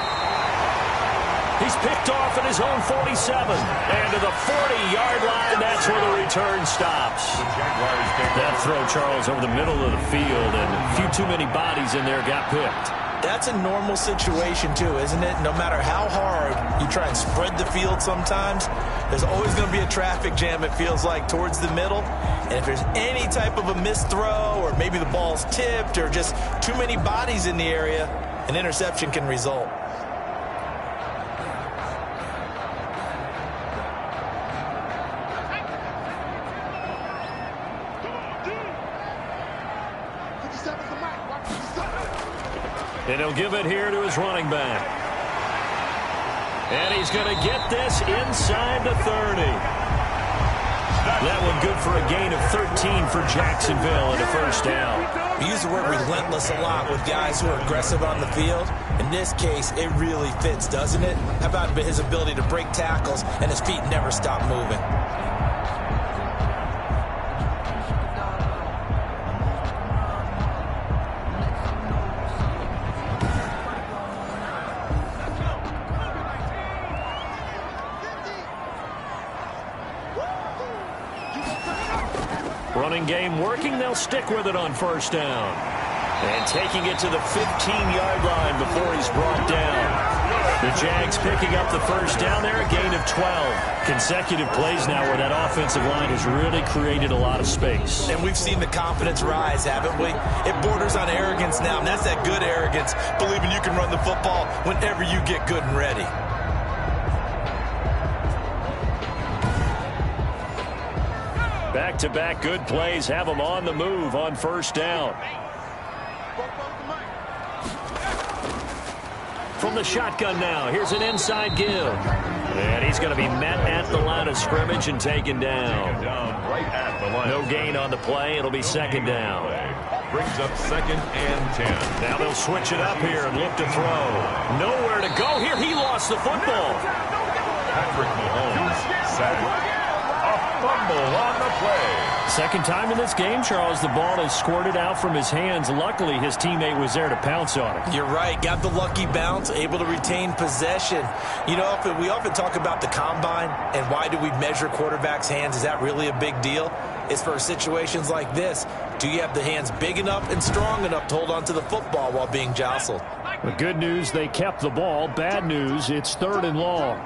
He's picked off at his own 47. And to the 40-yard line, that's where the return stops. That throw, Charles, over the middle of the field, and a few too many bodies in there got picked. That's a normal situation, too, isn't it? No matter how hard you try and spread the field sometimes, there's always going to be a traffic jam, it feels like, towards the middle. And if there's any type of a missed throw, or maybe the ball's tipped, or just too many bodies in the area, an interception can result. And he'll give it here to his running back. And he's going to get this inside the 30. That one good for a gain of 13 for Jacksonville and a first down. We use the word relentless a lot with guys who are aggressive on the field. In this case, it really fits, doesn't it? How about his ability to break tackles and his feet never stop moving? Running game working. They'll stick with it on first down. And taking it to the 15-yard line before he's brought down. The Jags picking up the first down there, a gain of 12. Consecutive plays now where that offensive line has really created a lot of space. And we've seen the confidence rise, haven't we? It borders on arrogance now, and that's that good arrogance, believing you can run the football whenever you get good and ready. Back-to-back good plays have them on the move on first down. From the shotgun now, here's an inside give. And he's going to be met at the line of scrimmage and taken down. No gain on the play. It'll be second down. Brings up second and 10. Now they'll switch it up here and look to throw. Nowhere to go here. He lost the football. Patrick Mahomes sacked. A fumble on the play. Second time in this game, Charles, the ball is squirted out from his hands. Luckily, his teammate was there to pounce on it. You're right. Got the lucky bounce, able to retain possession. You know, we often talk about the combine and why do we measure quarterbacks' hands. Is that really a big deal? It's for situations like this. Do you have the hands big enough and strong enough to hold on to the football while being jostled? The good news, they kept the ball. Bad news, it's third and long.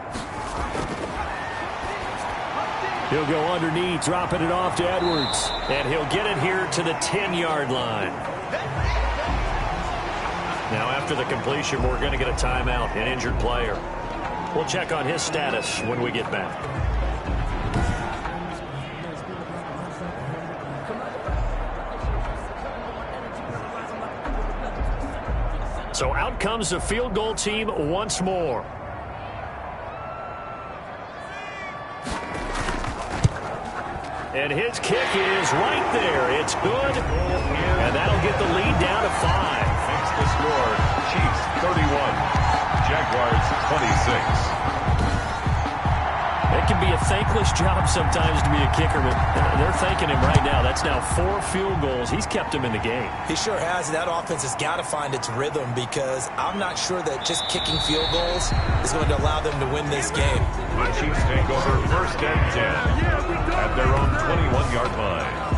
He'll go underneath, dropping it off to Edwards. And he'll get it here to the 10-yard line. Now, after the completion, we're going to get a timeout, an injured player. We'll check on his status when we get back. So out comes the field goal team once more. And his kick is right there. It's good. And that'll get the lead down to 5. Makes the score. Chiefs 31. Jaguars 26. It can be a thankless job sometimes to be a kicker, but they're thanking him right now. That's now 4 field goals. He's kept him in the game. He sure has. That offense has got to find its rhythm because I'm not sure that just kicking field goals is going to allow them to win this game. The Chiefs take over first and 10 at their own 21-yard line.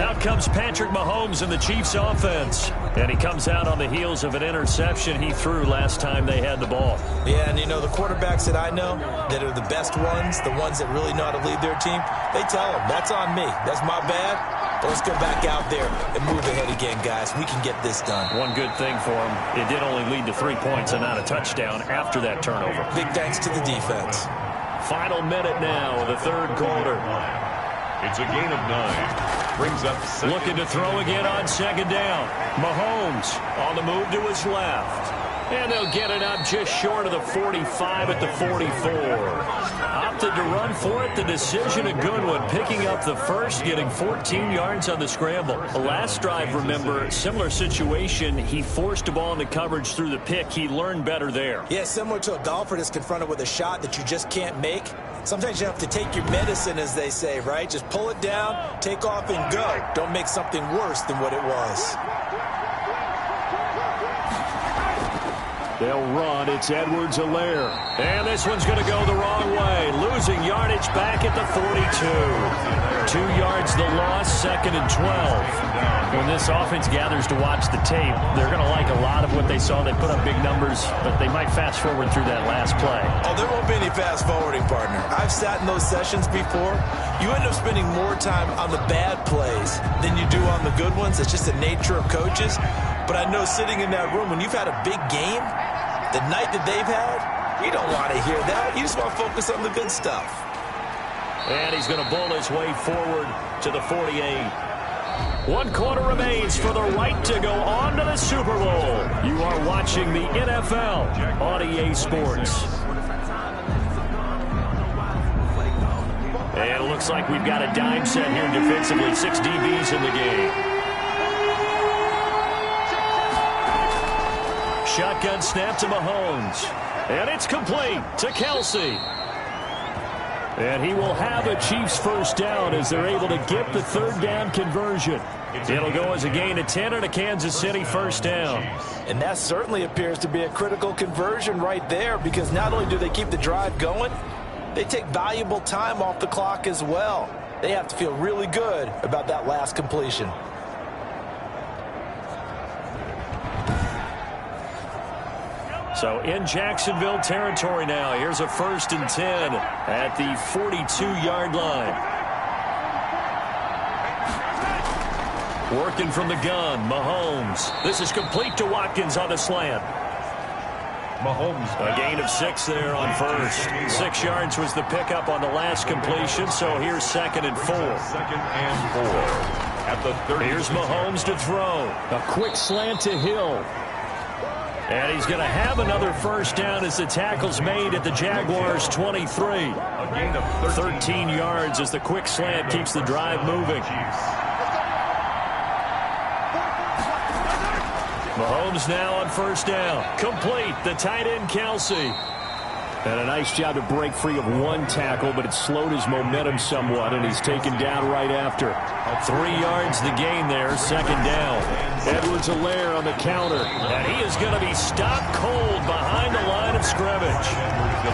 Out comes Patrick Mahomes in the Chiefs offense. And he comes out on the heels of an interception he threw last time they had the ball. Yeah, and you know, the quarterbacks that I know that are the best ones, the ones that really know how to lead their team, they tell them, that's on me. That's my bad. But let's go back out there and move ahead again, guys. We can get this done. One good thing for him, it did only lead to 3 points and not a touchdown after that turnover. Big thanks to the defense. Final minute now of the third quarter. It's a gain of 9. Brings up second. Looking to throw again on second down. Mahomes on the move to his left. And they'll get it up just short of the 45 at the 44. Opted to run for it. The decision a good one. Picking up the first, getting 14 yards on the scramble. The last drive, remember, similar situation. He forced a ball into coverage through the pick. He learned better there. Yeah, similar to a golfer that's confronted with a shot that you just can't make. Sometimes you have to take your medicine, as they say, right? Just pull it down, take off, and go. Don't make something worse than what it was. They'll run. It's Edwards-Helaire. And this one's going to go the wrong way. Losing yardage back at the 42. 2 yards the loss, 2nd and 12. When this offense gathers to watch the tape, they're going to like a lot of what they saw. They put up big numbers, but they might fast forward through that last play. Oh, there won't be any fast forwarding, partner. I've sat in those sessions before. You end up spending more time on the bad plays than you do on the good ones. It's just the nature of coaches. But I know sitting in that room, when you've had a big game, the night that they've had, you don't want to hear that. You just want to focus on the good stuff. And he's going to bowl his way forward to the 48. 1 quarter remains for the right to go on to the Super Bowl. You are watching the NFL on EA Sports. And it looks like we've got a dime set here defensively. 6 DBs in the game. Shotgun snap to Mahomes. And it's complete to Kelce. And he will have a Chiefs first down as they're able to get the third down conversion. It'll go as a gain of 10 and a Kansas City first down. And that certainly appears to be a critical conversion right there, because not only do they keep the drive going, they take valuable time off the clock as well. They have to feel really good about that last completion. So in Jacksonville territory now. Here's a 1st and 10 at the 42-yard line. Working from the gun, Mahomes. This is complete to Watkins on the slant. Mahomes. A gain of 6 there on first. 6 yards was the pickup on the last completion, so here's 2nd and 4. 2nd and 4 at the 30. Here's Mahomes to throw. A quick slant to Hill. And he's going to have another first down as the tackle's made at the Jaguars' 23. A gain of 13 yards as the quick slant keeps the drive moving. Mahomes now on first down. Complete. The tight end, Kelce. And a nice job to break free of 1 tackle, but it slowed his momentum somewhat, and he's taken down right after. 3 yards the gain there, 2nd down. Edwards-Helaire on the counter, and he is going to be stopped cold behind the line of scrimmage.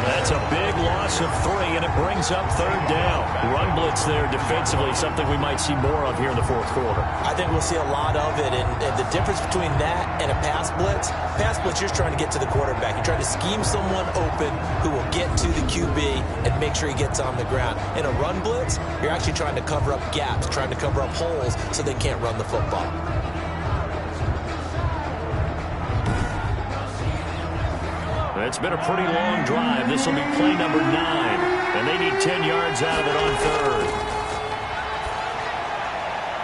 That's a big loss of 3, and it brings up 3rd down. Run blitz there defensively, something we might see more of here in the 4th quarter. I think we'll see a lot of it, and the difference between that and a pass blitz, you're trying to get to the quarterback. You're trying to scheme someone open who will get to the QB and make sure he gets on the ground. In a run blitz, you're actually trying to cover up gaps, trying to cover up holes so they can't run the football. It's been a pretty long drive. This will be play number 9. And they need 10 yards out of it on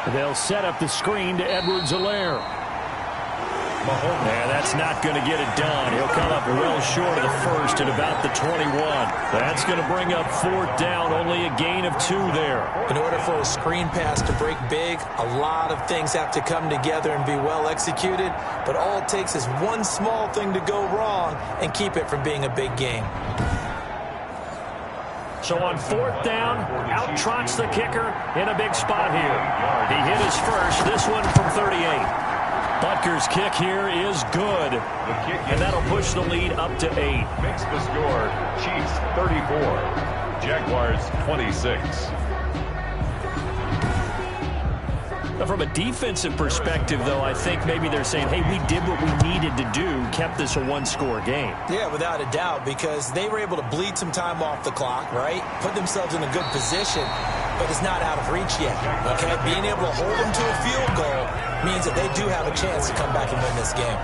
3rd. They'll set up the screen to Edwards-Helaire. Yeah, that's not going to get it done. He'll come up well short of the first at about the 21. That's going to bring up 4th down, only a gain of 2 there. In order for a screen pass to break big, a lot of things have to come together and be well executed, but all it takes is one small thing to go wrong and keep it from being a big game. So on 4th down, out trots the kicker in a big spot here. He hit his first, this one from 38. Butker's kick here is good, and that'll push the lead up to 8. Makes the score Chiefs 34, Jaguars 26. Now from a defensive perspective, though, I think maybe they're saying, hey, we did what we needed to do, kept this a one-score game. Yeah, without a doubt, because they were able to bleed some time off the clock, right? Put themselves in a good position. but it's not out of reach yet. Okay, being able to hold them to a field goal means that they do have a chance to come back and win this game.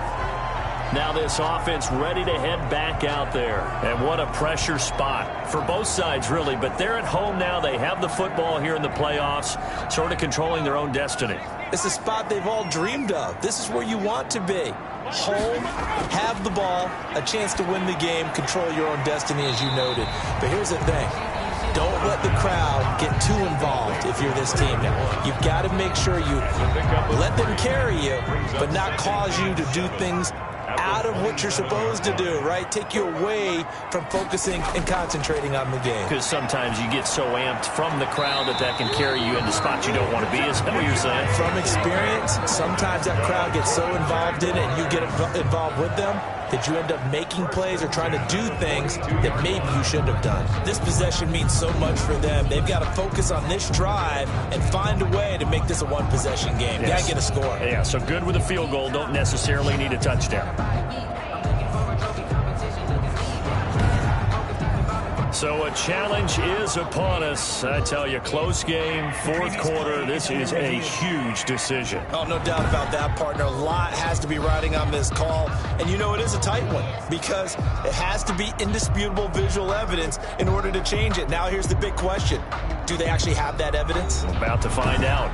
Now this offense ready to head back out there. And what a pressure spot for both sides, really. But they're at home now. They have the football here in the playoffs, sort of controlling their own destiny. It's a spot they've all dreamed of. This is where you want to be. Home, have the ball, a chance to win the game, control your own destiny, as you noted. But here's the thing. Don't let the crowd get too involved if you're this team now. You've got to make sure you let them carry you, but not cause you to do things out of what you're supposed to do, right? Take you away from focusing and concentrating on the game. Because sometimes you get so amped from the crowd that can carry you into spots you don't want to be. Is that what you're saying? From experience, sometimes that crowd gets so involved in it and you get involved with them that you end up making plays or trying to do things that maybe you shouldn't have done. This possession means so much for them. They've got to focus on this drive and find a way to make this a one-possession game. Yes. Got to get a score. Yeah, so good with a field goal. Don't necessarily need a touchdown. So a challenge is upon us. I tell you, close game, fourth quarter. This is a huge decision. Oh, no doubt about that, partner. A lot has to be riding on this call. And you know it is a tight one because it has to be indisputable visual evidence in order to change it. Now here's the big question. Do they actually have that evidence? About to find out.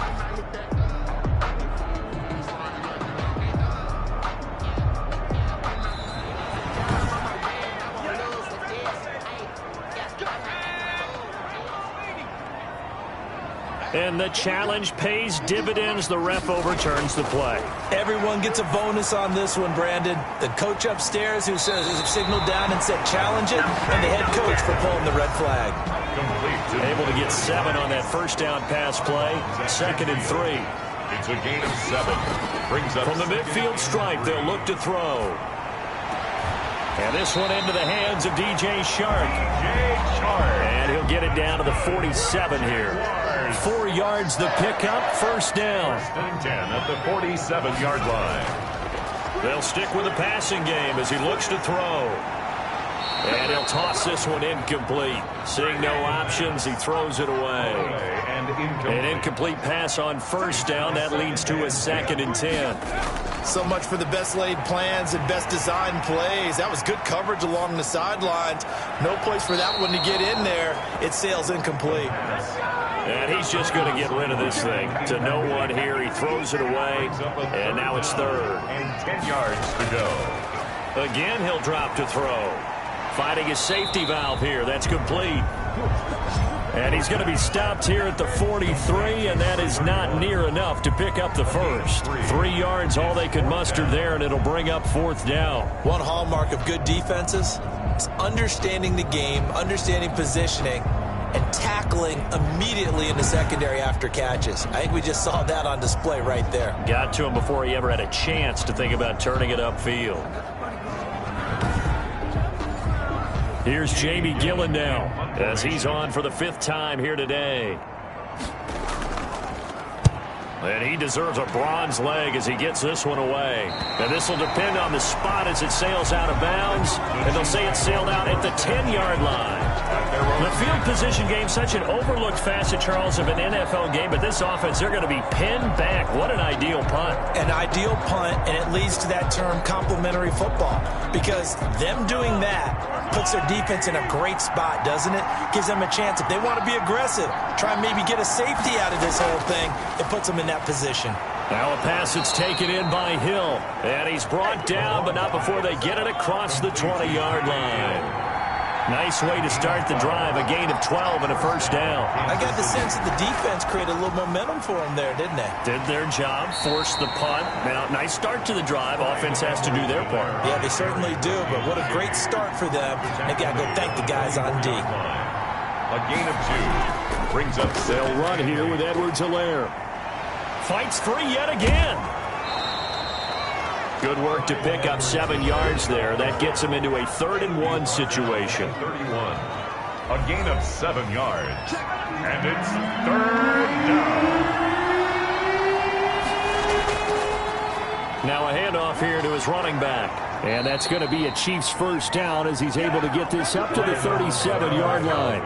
And the challenge pays dividends. The ref overturns the play. Everyone gets a bonus on this one, Brandon. The coach upstairs who signaled down and said challenge it, and the head coach for pulling the red flag. Able to get 7 on that first down pass play. 2nd and 3. It's a gain of 7. Brings up from the midfield stripe, they'll look to throw. And this one into the hands of DJ Chark. And he'll get it down to the 47 here. 4 yards the pickup, first down. 10 at the 47-yard line. They'll stick with the passing game as he looks to throw. And he'll toss this one incomplete. Seeing no options, he throws it away. An incomplete pass on first down. That leads to a 2nd and 10. So much for the best laid plans and best designed plays. That was good coverage along the sidelines. No place for that one to get in there. It sails incomplete. And he's just going to get rid of this thing. To no one here. He throws it away. And now it's 3rd. And 10 yards to go. Again, he'll drop to throw. Finding his safety valve here. That's complete. And he's going to be stopped here at the 43, and that is not near enough to pick up the first. 3 yards, all they could muster there, and it'll bring up 4th down. One hallmark of good defenses is understanding the game, understanding positioning, and tackling immediately in the secondary after catches. I think we just saw that on display right there. Got to him before he ever had a chance to think about turning it upfield. Here's Jamie Gillen now as he's on for the 5th time here today. And he deserves a bronze leg as he gets this one away. And this will depend on the spot as it sails out of bounds. And they'll say it sailed out at the 10-yard line. The field position game, such an overlooked facet, Charles, of an NFL game. But this offense, they're going to be pinned back. What an ideal punt. An ideal punt, and it leads to that term complementary football. Because them doing that puts their defense in a great spot, doesn't it? Gives them a chance. If they want to be aggressive, try and maybe get a safety out of this whole thing, it puts them in that position. Now a pass that's taken in by Hill. And he's brought down, but not before they get it across the 20-yard line. Nice way to start the drive. A gain of 12 and a first down. I got the sense that the defense created a little momentum for them there, didn't they? Did their job, forced the punt. Now, nice start to the drive. Offense has to do their part. Yeah, they certainly do, but what a great start for them. They got to go thank the guys on D. A gain of 2. Brings up they'll run here with Edwards-Helaire. Fights free yet again. Good work to pick up 7 yards there. That gets him into a 3rd and 1 situation. 31. A gain of 7 yards. And it's 3rd down. Now a handoff here to his running back. And that's going to be a Chiefs first down as he's able to get this up to the 37-yard line.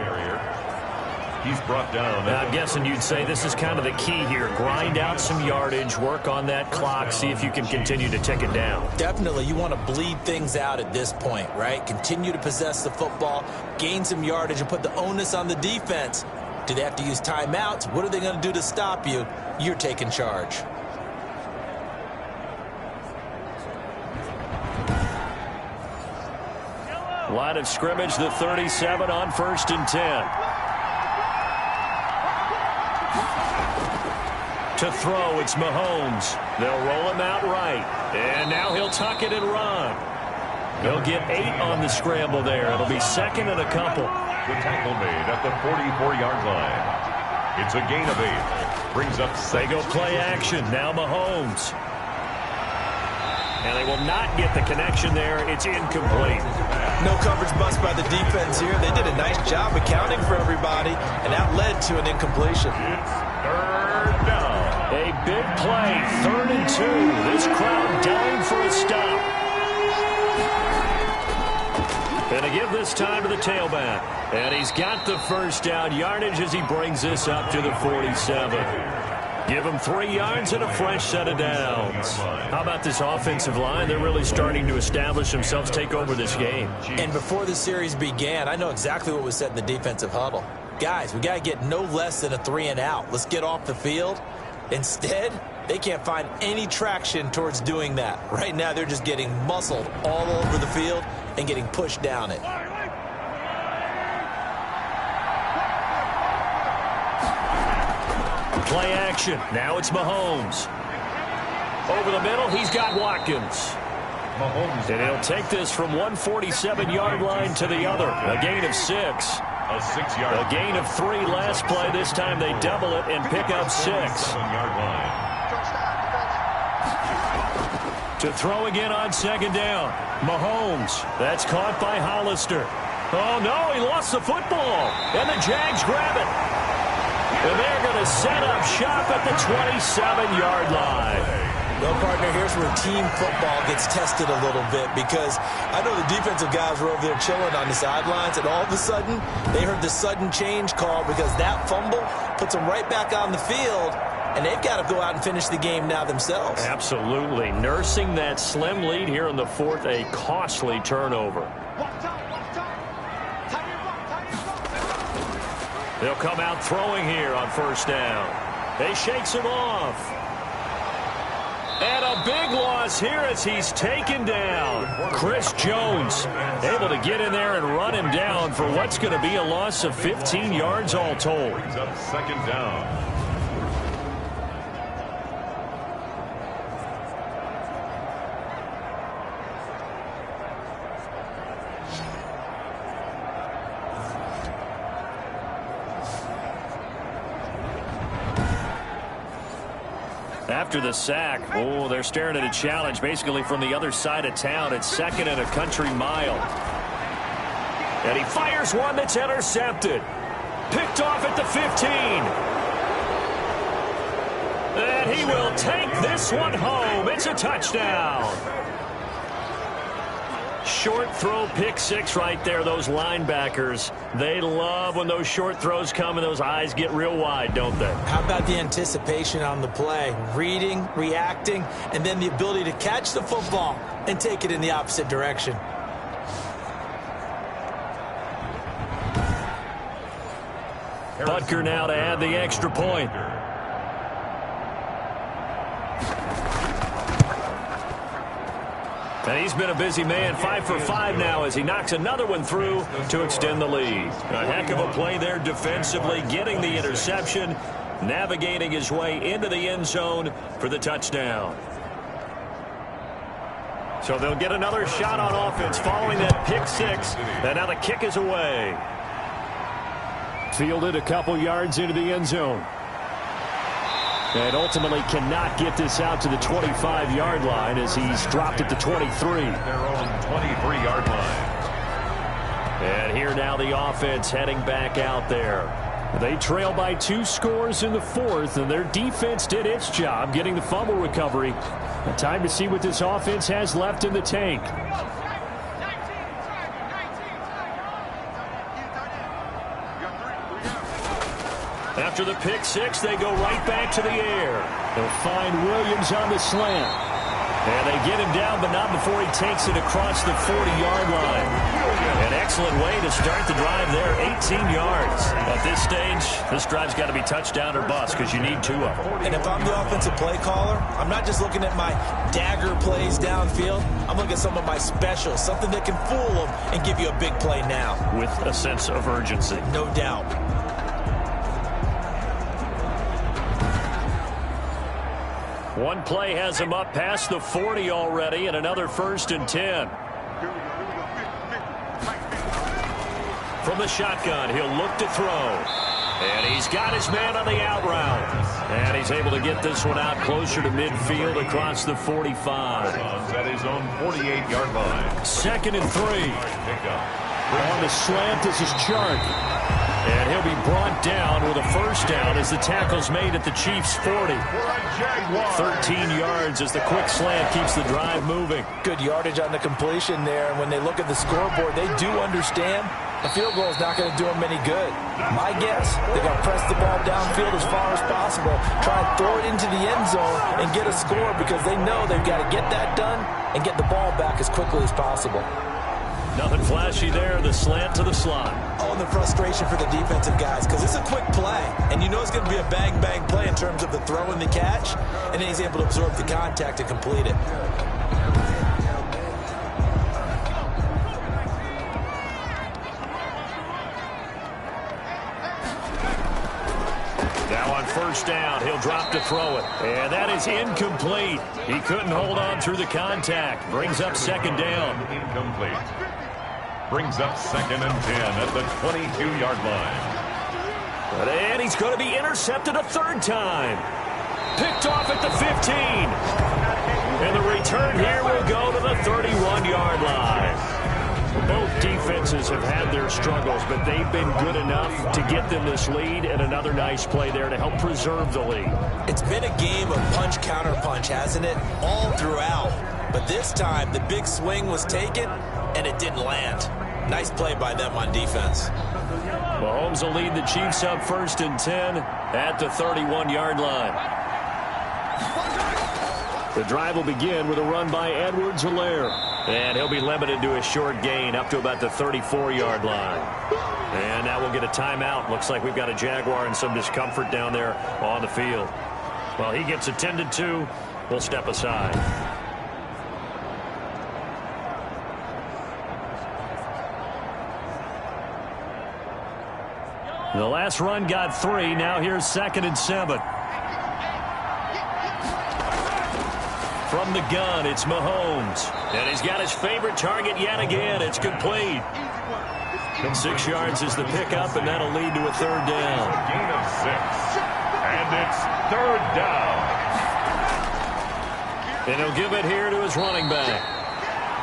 He's brought down. Now, I'm guessing you'd say this is kind of the key here. Grind out some yardage, work on that clock, see if you can continue to tick it down. Definitely, you want to bleed things out at this point, right? Continue to possess the football, gain some yardage, and put the onus on the defense. Do they have to use timeouts? What are they going to do to stop you? You're taking charge. Line of scrimmage, the 37 on 1st and 10. To throw, it's Mahomes. They'll roll him out right. And now he'll tuck it and run. He'll get 8 on the scramble there. It'll be second and a couple. The tackle made at the 44-yard line. It's a gain of 8. Brings up 6. They go play action. Now Mahomes. And they will not get the connection there. It's incomplete. No coverage bust by the defense here. They did a nice job accounting for everybody, and that led to an incompletion. It's 3rd down. A big play, 3rd and 2. This crowd dying for a stop. And to give this time to the tailback. And he's got the first down yardage as he brings this up to the 47. Give him 3 yards and a fresh set of downs. How about this offensive line? They're really starting to establish themselves, take over this game. And before the series began, I know exactly what was said in the defensive huddle. Guys, we got to get no less than a 3 and out. Let's get off the field. Instead, they can't find any traction towards doing that. Right now, they're just getting muscled all over the field and getting pushed down it. Play action. Now it's Mahomes. Over the middle, he's got Watkins. Mahomes. And he'll take this from 147-yard line to the other. A gain of 6. A 6-yard. A gain of 3 last play. This time they double it and pick up 6. 7-yard line. To throw again on 2nd down. Mahomes. That's caught by Hollister. Oh, no, he lost the football. And the Jags grab it. And they're going to set up shop at the 27-yard line. Well, partner, here's where team football gets tested a little bit, because I know the defensive guys were over there chilling on the sidelines, and all of a sudden they heard the sudden change call because that fumble puts them right back on the field, and they've got to go out and finish the game now themselves. Absolutely. Nursing that slim lead here in the 4th, a costly turnover. They'll come out throwing here on 1st down. They shakes him off. And a big loss here as he's taken down. Chris Jones able to get in there and run him down for what's going to be a loss of 15 yards all told. Brings up 2nd down. After the sack, oh, they're staring at a challenge basically from the other side of town. It's 2nd and a country mile. And he fires one that's intercepted. Picked off at the 15. And he will take this one home. It's a touchdown. Short throw, pick 6 right there. Those linebackers, they love when those short throws come and those eyes get real wide, don't they? How about the anticipation on the play? Reading, reacting, and then the ability to catch the football and take it in the opposite direction. Butker now to add the extra point. And he's been a busy man, 5 for 5 now as he knocks another one through to extend the lead. A heck of a play there defensively, getting the interception, navigating his way into the end zone for the touchdown. So they'll get another shot on offense following that pick 6, and now the kick is away. Fielded a couple yards into the end zone. And ultimately cannot get this out to the 25-yard line as he's dropped at the 23. Their own 23-yard line. And here now the offense heading back out there. They trail by 2 scores in the 4th, and their defense did its job getting the fumble recovery. Time to see what this offense has left in the tank. After the pick six, they go right back to the air. They'll find Williams on the slant. And they get him down, but not before he takes it across the 40-yard line. An excellent way to start the drive there, 18 yards. At this stage, this drive's got to be touchdown or bust because you need two of them. And if I'm the offensive play caller, I'm not just looking at my dagger plays downfield. I'm looking at some of my specials, something that can fool them and give you a big play now. With a sense of urgency. No doubt. One play has him up past the 40 already, and another 1st and 10. From the shotgun, he'll look to throw. And he's got his man on the out route. And he's able to get this one out closer to midfield across the 45. At his own 48-yard line. 2nd and 3. On the slant, this is Chark. And he'll be brought down with a first down as the tackle's made at the Chiefs' 40. 13 yards as the quick slant keeps the drive moving. Good yardage on the completion there. And when they look at the scoreboard, they do understand a field goal is not going to do them any good. My guess, they're going to press the ball downfield as far as possible, try and throw it into the end zone and get a score because they know they've got to get that done and get the ball back as quickly as possible. Nothing flashy there, the slant to the slot. Oh, and the frustration for the defensive guys because it's a quick play, and you know it's going to be a bang-bang play in terms of the throw and the catch, and then he's able to absorb the contact and complete it. Now on first down, he'll drop to throw it. And that is incomplete. He couldn't hold on through the contact. Brings up 2nd down. Incomplete. Brings up 2nd and 10 at the 22-yard line. And he's going to be intercepted a 3rd time. Picked off at the 15. And the return here will go to the 31-yard line. Both defenses have had their struggles, but they've been good enough to get them this lead, and another nice play there to help preserve the lead. It's been a game of punch-counter-punch, hasn't it? All throughout. But this time, the big swing was taken, and it didn't land. Nice play by them on defense. Mahomes will lead the Chiefs up 1st and 10 at the 31-yard line. The drive will begin with a run by Edwards-Helaire. And he'll be limited to a short gain up to about the 34-yard line. And now we'll get a timeout. Looks like we've got a Jaguar and some discomfort down there on the field. Well, he gets attended to. We'll step aside. The last run got 3. Now here's 2nd and 7. From the gun, it's Mahomes. And he's got his favorite target yet again. It's complete. 6 yards is the pickup, and that'll lead to a 3rd down. Gain of 6. And it's 3rd down. And he'll give it here to his running back.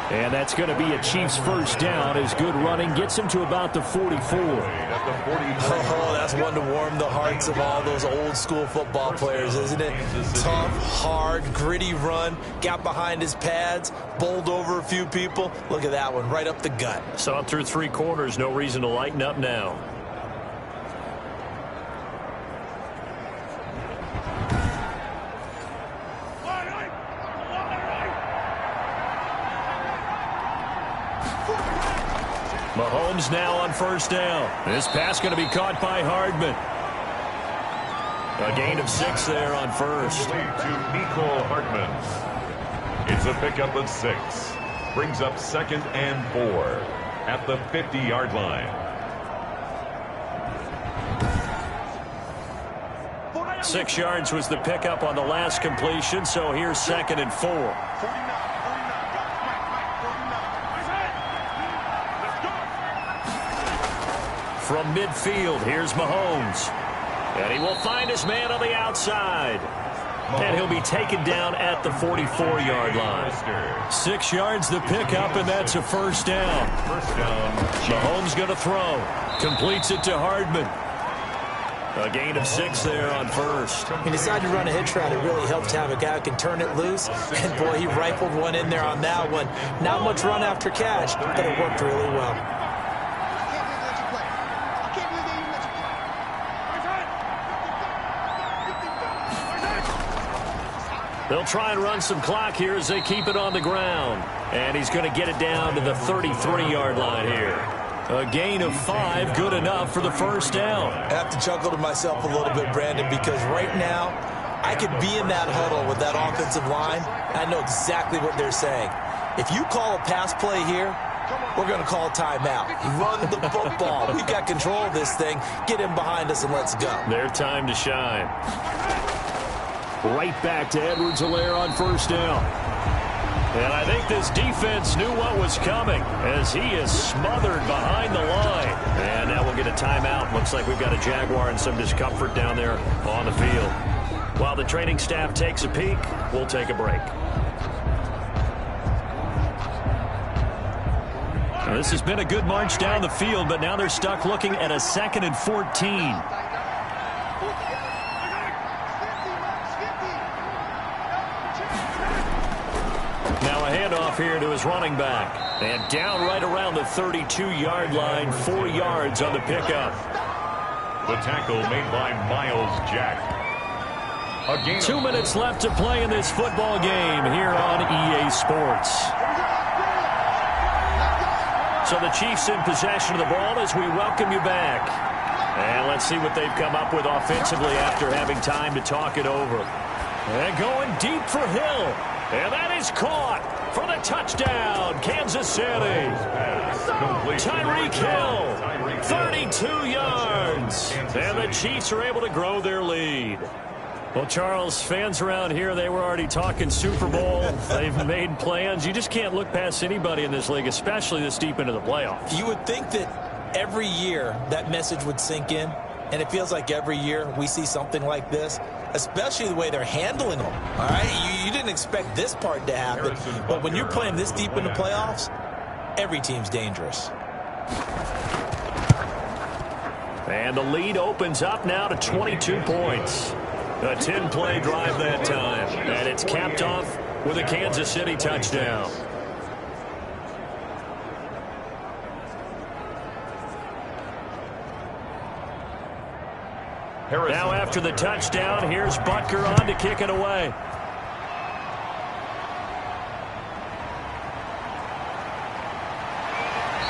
And that's going to be a Chiefs first down as good running gets him to about the 44. Oh, that's one to warm the hearts of all those old school football players, isn't it? Tough, hard, gritty run. Got behind his pads, bowled over a few people. Look at that one, right up the gut. Saw it through 3 quarters. No reason to lighten up now. Mahomes now on first down. This pass going to be caught by Hardman. A gain of 6 there on first. To Mecole Hardman. It's a pickup of 6. Brings up 2nd and 4 at the 50-yard line. 6 yards was the pickup on the last completion, so here's 2nd and 4. From midfield, here's Mahomes. And he will find his man on the outside. And he'll be taken down at the 44-yard line. 6 yards the pickup, and that's a first down. Mahomes going to throw. Completes it to Hardman. A gain of 6 there on first. He decided to run a hitch route. It really helps to have a guy who can turn it loose. And, boy, he rifled one in there on that one. Not much run after catch, but it worked really well. They'll try and run some clock here as they keep it on the ground. And he's going to get it down to the 33-yard line here. A gain of 5, good enough for the first down. I have to chuckle to myself a little bit, Brandon, because right now I could be in that huddle with that offensive line. I know exactly what they're saying. If you call a pass play here, we're going to call a timeout. Run the football. We've got control of this thing. Get him behind us and let's go. Their time to shine. Right back to Edwards-Helaire on first down. And I think this defense knew what was coming as he is smothered behind the line. And now we'll get a timeout. Looks like we've got a Jaguar and some discomfort down there on the field. While the training staff takes a peek, we'll take a break. Now, this has been a good march down the field, but now they're stuck looking at a 2nd and 14. Here to his running back. And down right around the 32-yard line, 4 yards on the pickup. The tackle made by Miles Jack. 2 minutes left to play in this football game here on EA Sports. So the Chiefs in possession of the ball as we welcome you back. And let's see what they've come up with offensively after having time to talk it over. And going deep for Hill. And that is caught for the touchdown, Kansas City. Tyreek Hill, 32 yards. And the Chiefs are able to grow their lead. Well, Charles, fans around here, they were already talking Super Bowl. They've made plans. You just can't look past anybody in this league, especially this deep into the playoffs. You would think that every year that message would sink in, and it feels like every year we see something like this. Especially the way they're handling them. All right, you didn't expect this part to happen, but when you're playing this deep in the playoffs, every team's dangerous. And the lead opens up now to 22 points. A 10-play drive that time, and it's capped off with a Kansas City touchdown. Now after the touchdown, here's Butker on to kick it away.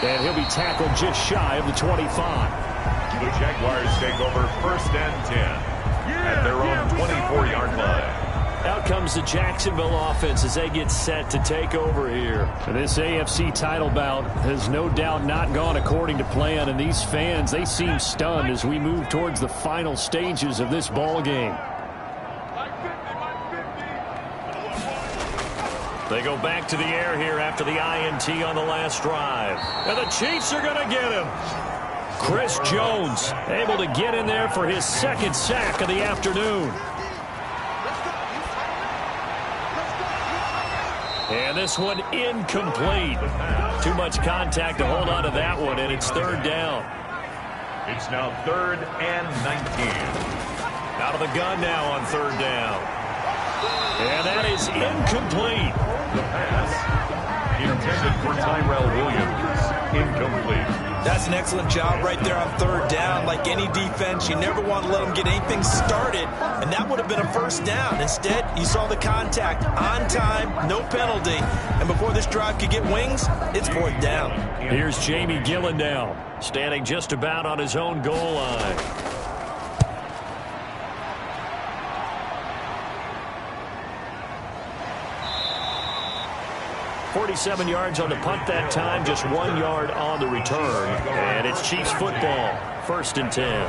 And he'll be tackled just shy of the 25. The Jaguars take over 1st and 10 at their own 24-yard line. Out comes the Jacksonville offense as they get set to take over here. This AFC title bout has no doubt not gone according to plan, and these fans, they seem stunned as we move towards the final stages of this ball game. They go back to the air here after the INT on the last drive. And the Chiefs are going to get him. Chris Jones able to get in there for his 2nd sack of the afternoon. And this one incomplete. Too much contact to hold on to that one, and it's 3rd down. It's now 3rd and 19. Out of the gun now on 3rd down. And that is incomplete. The pass intended for Tyrell Williams. Incomplete. That's an excellent job right there on 3rd down. Like any defense, you never want to let them get anything started, and that would have been a 1st down. Instead, you saw the contact on time, no penalty, and before this drive could get wings, it's 4th down. Here's Jamie Gillen now, standing just about on his own goal line. 47 yards on the punt that time, just 1 yard on the return. And it's Chiefs football, 1st and 10.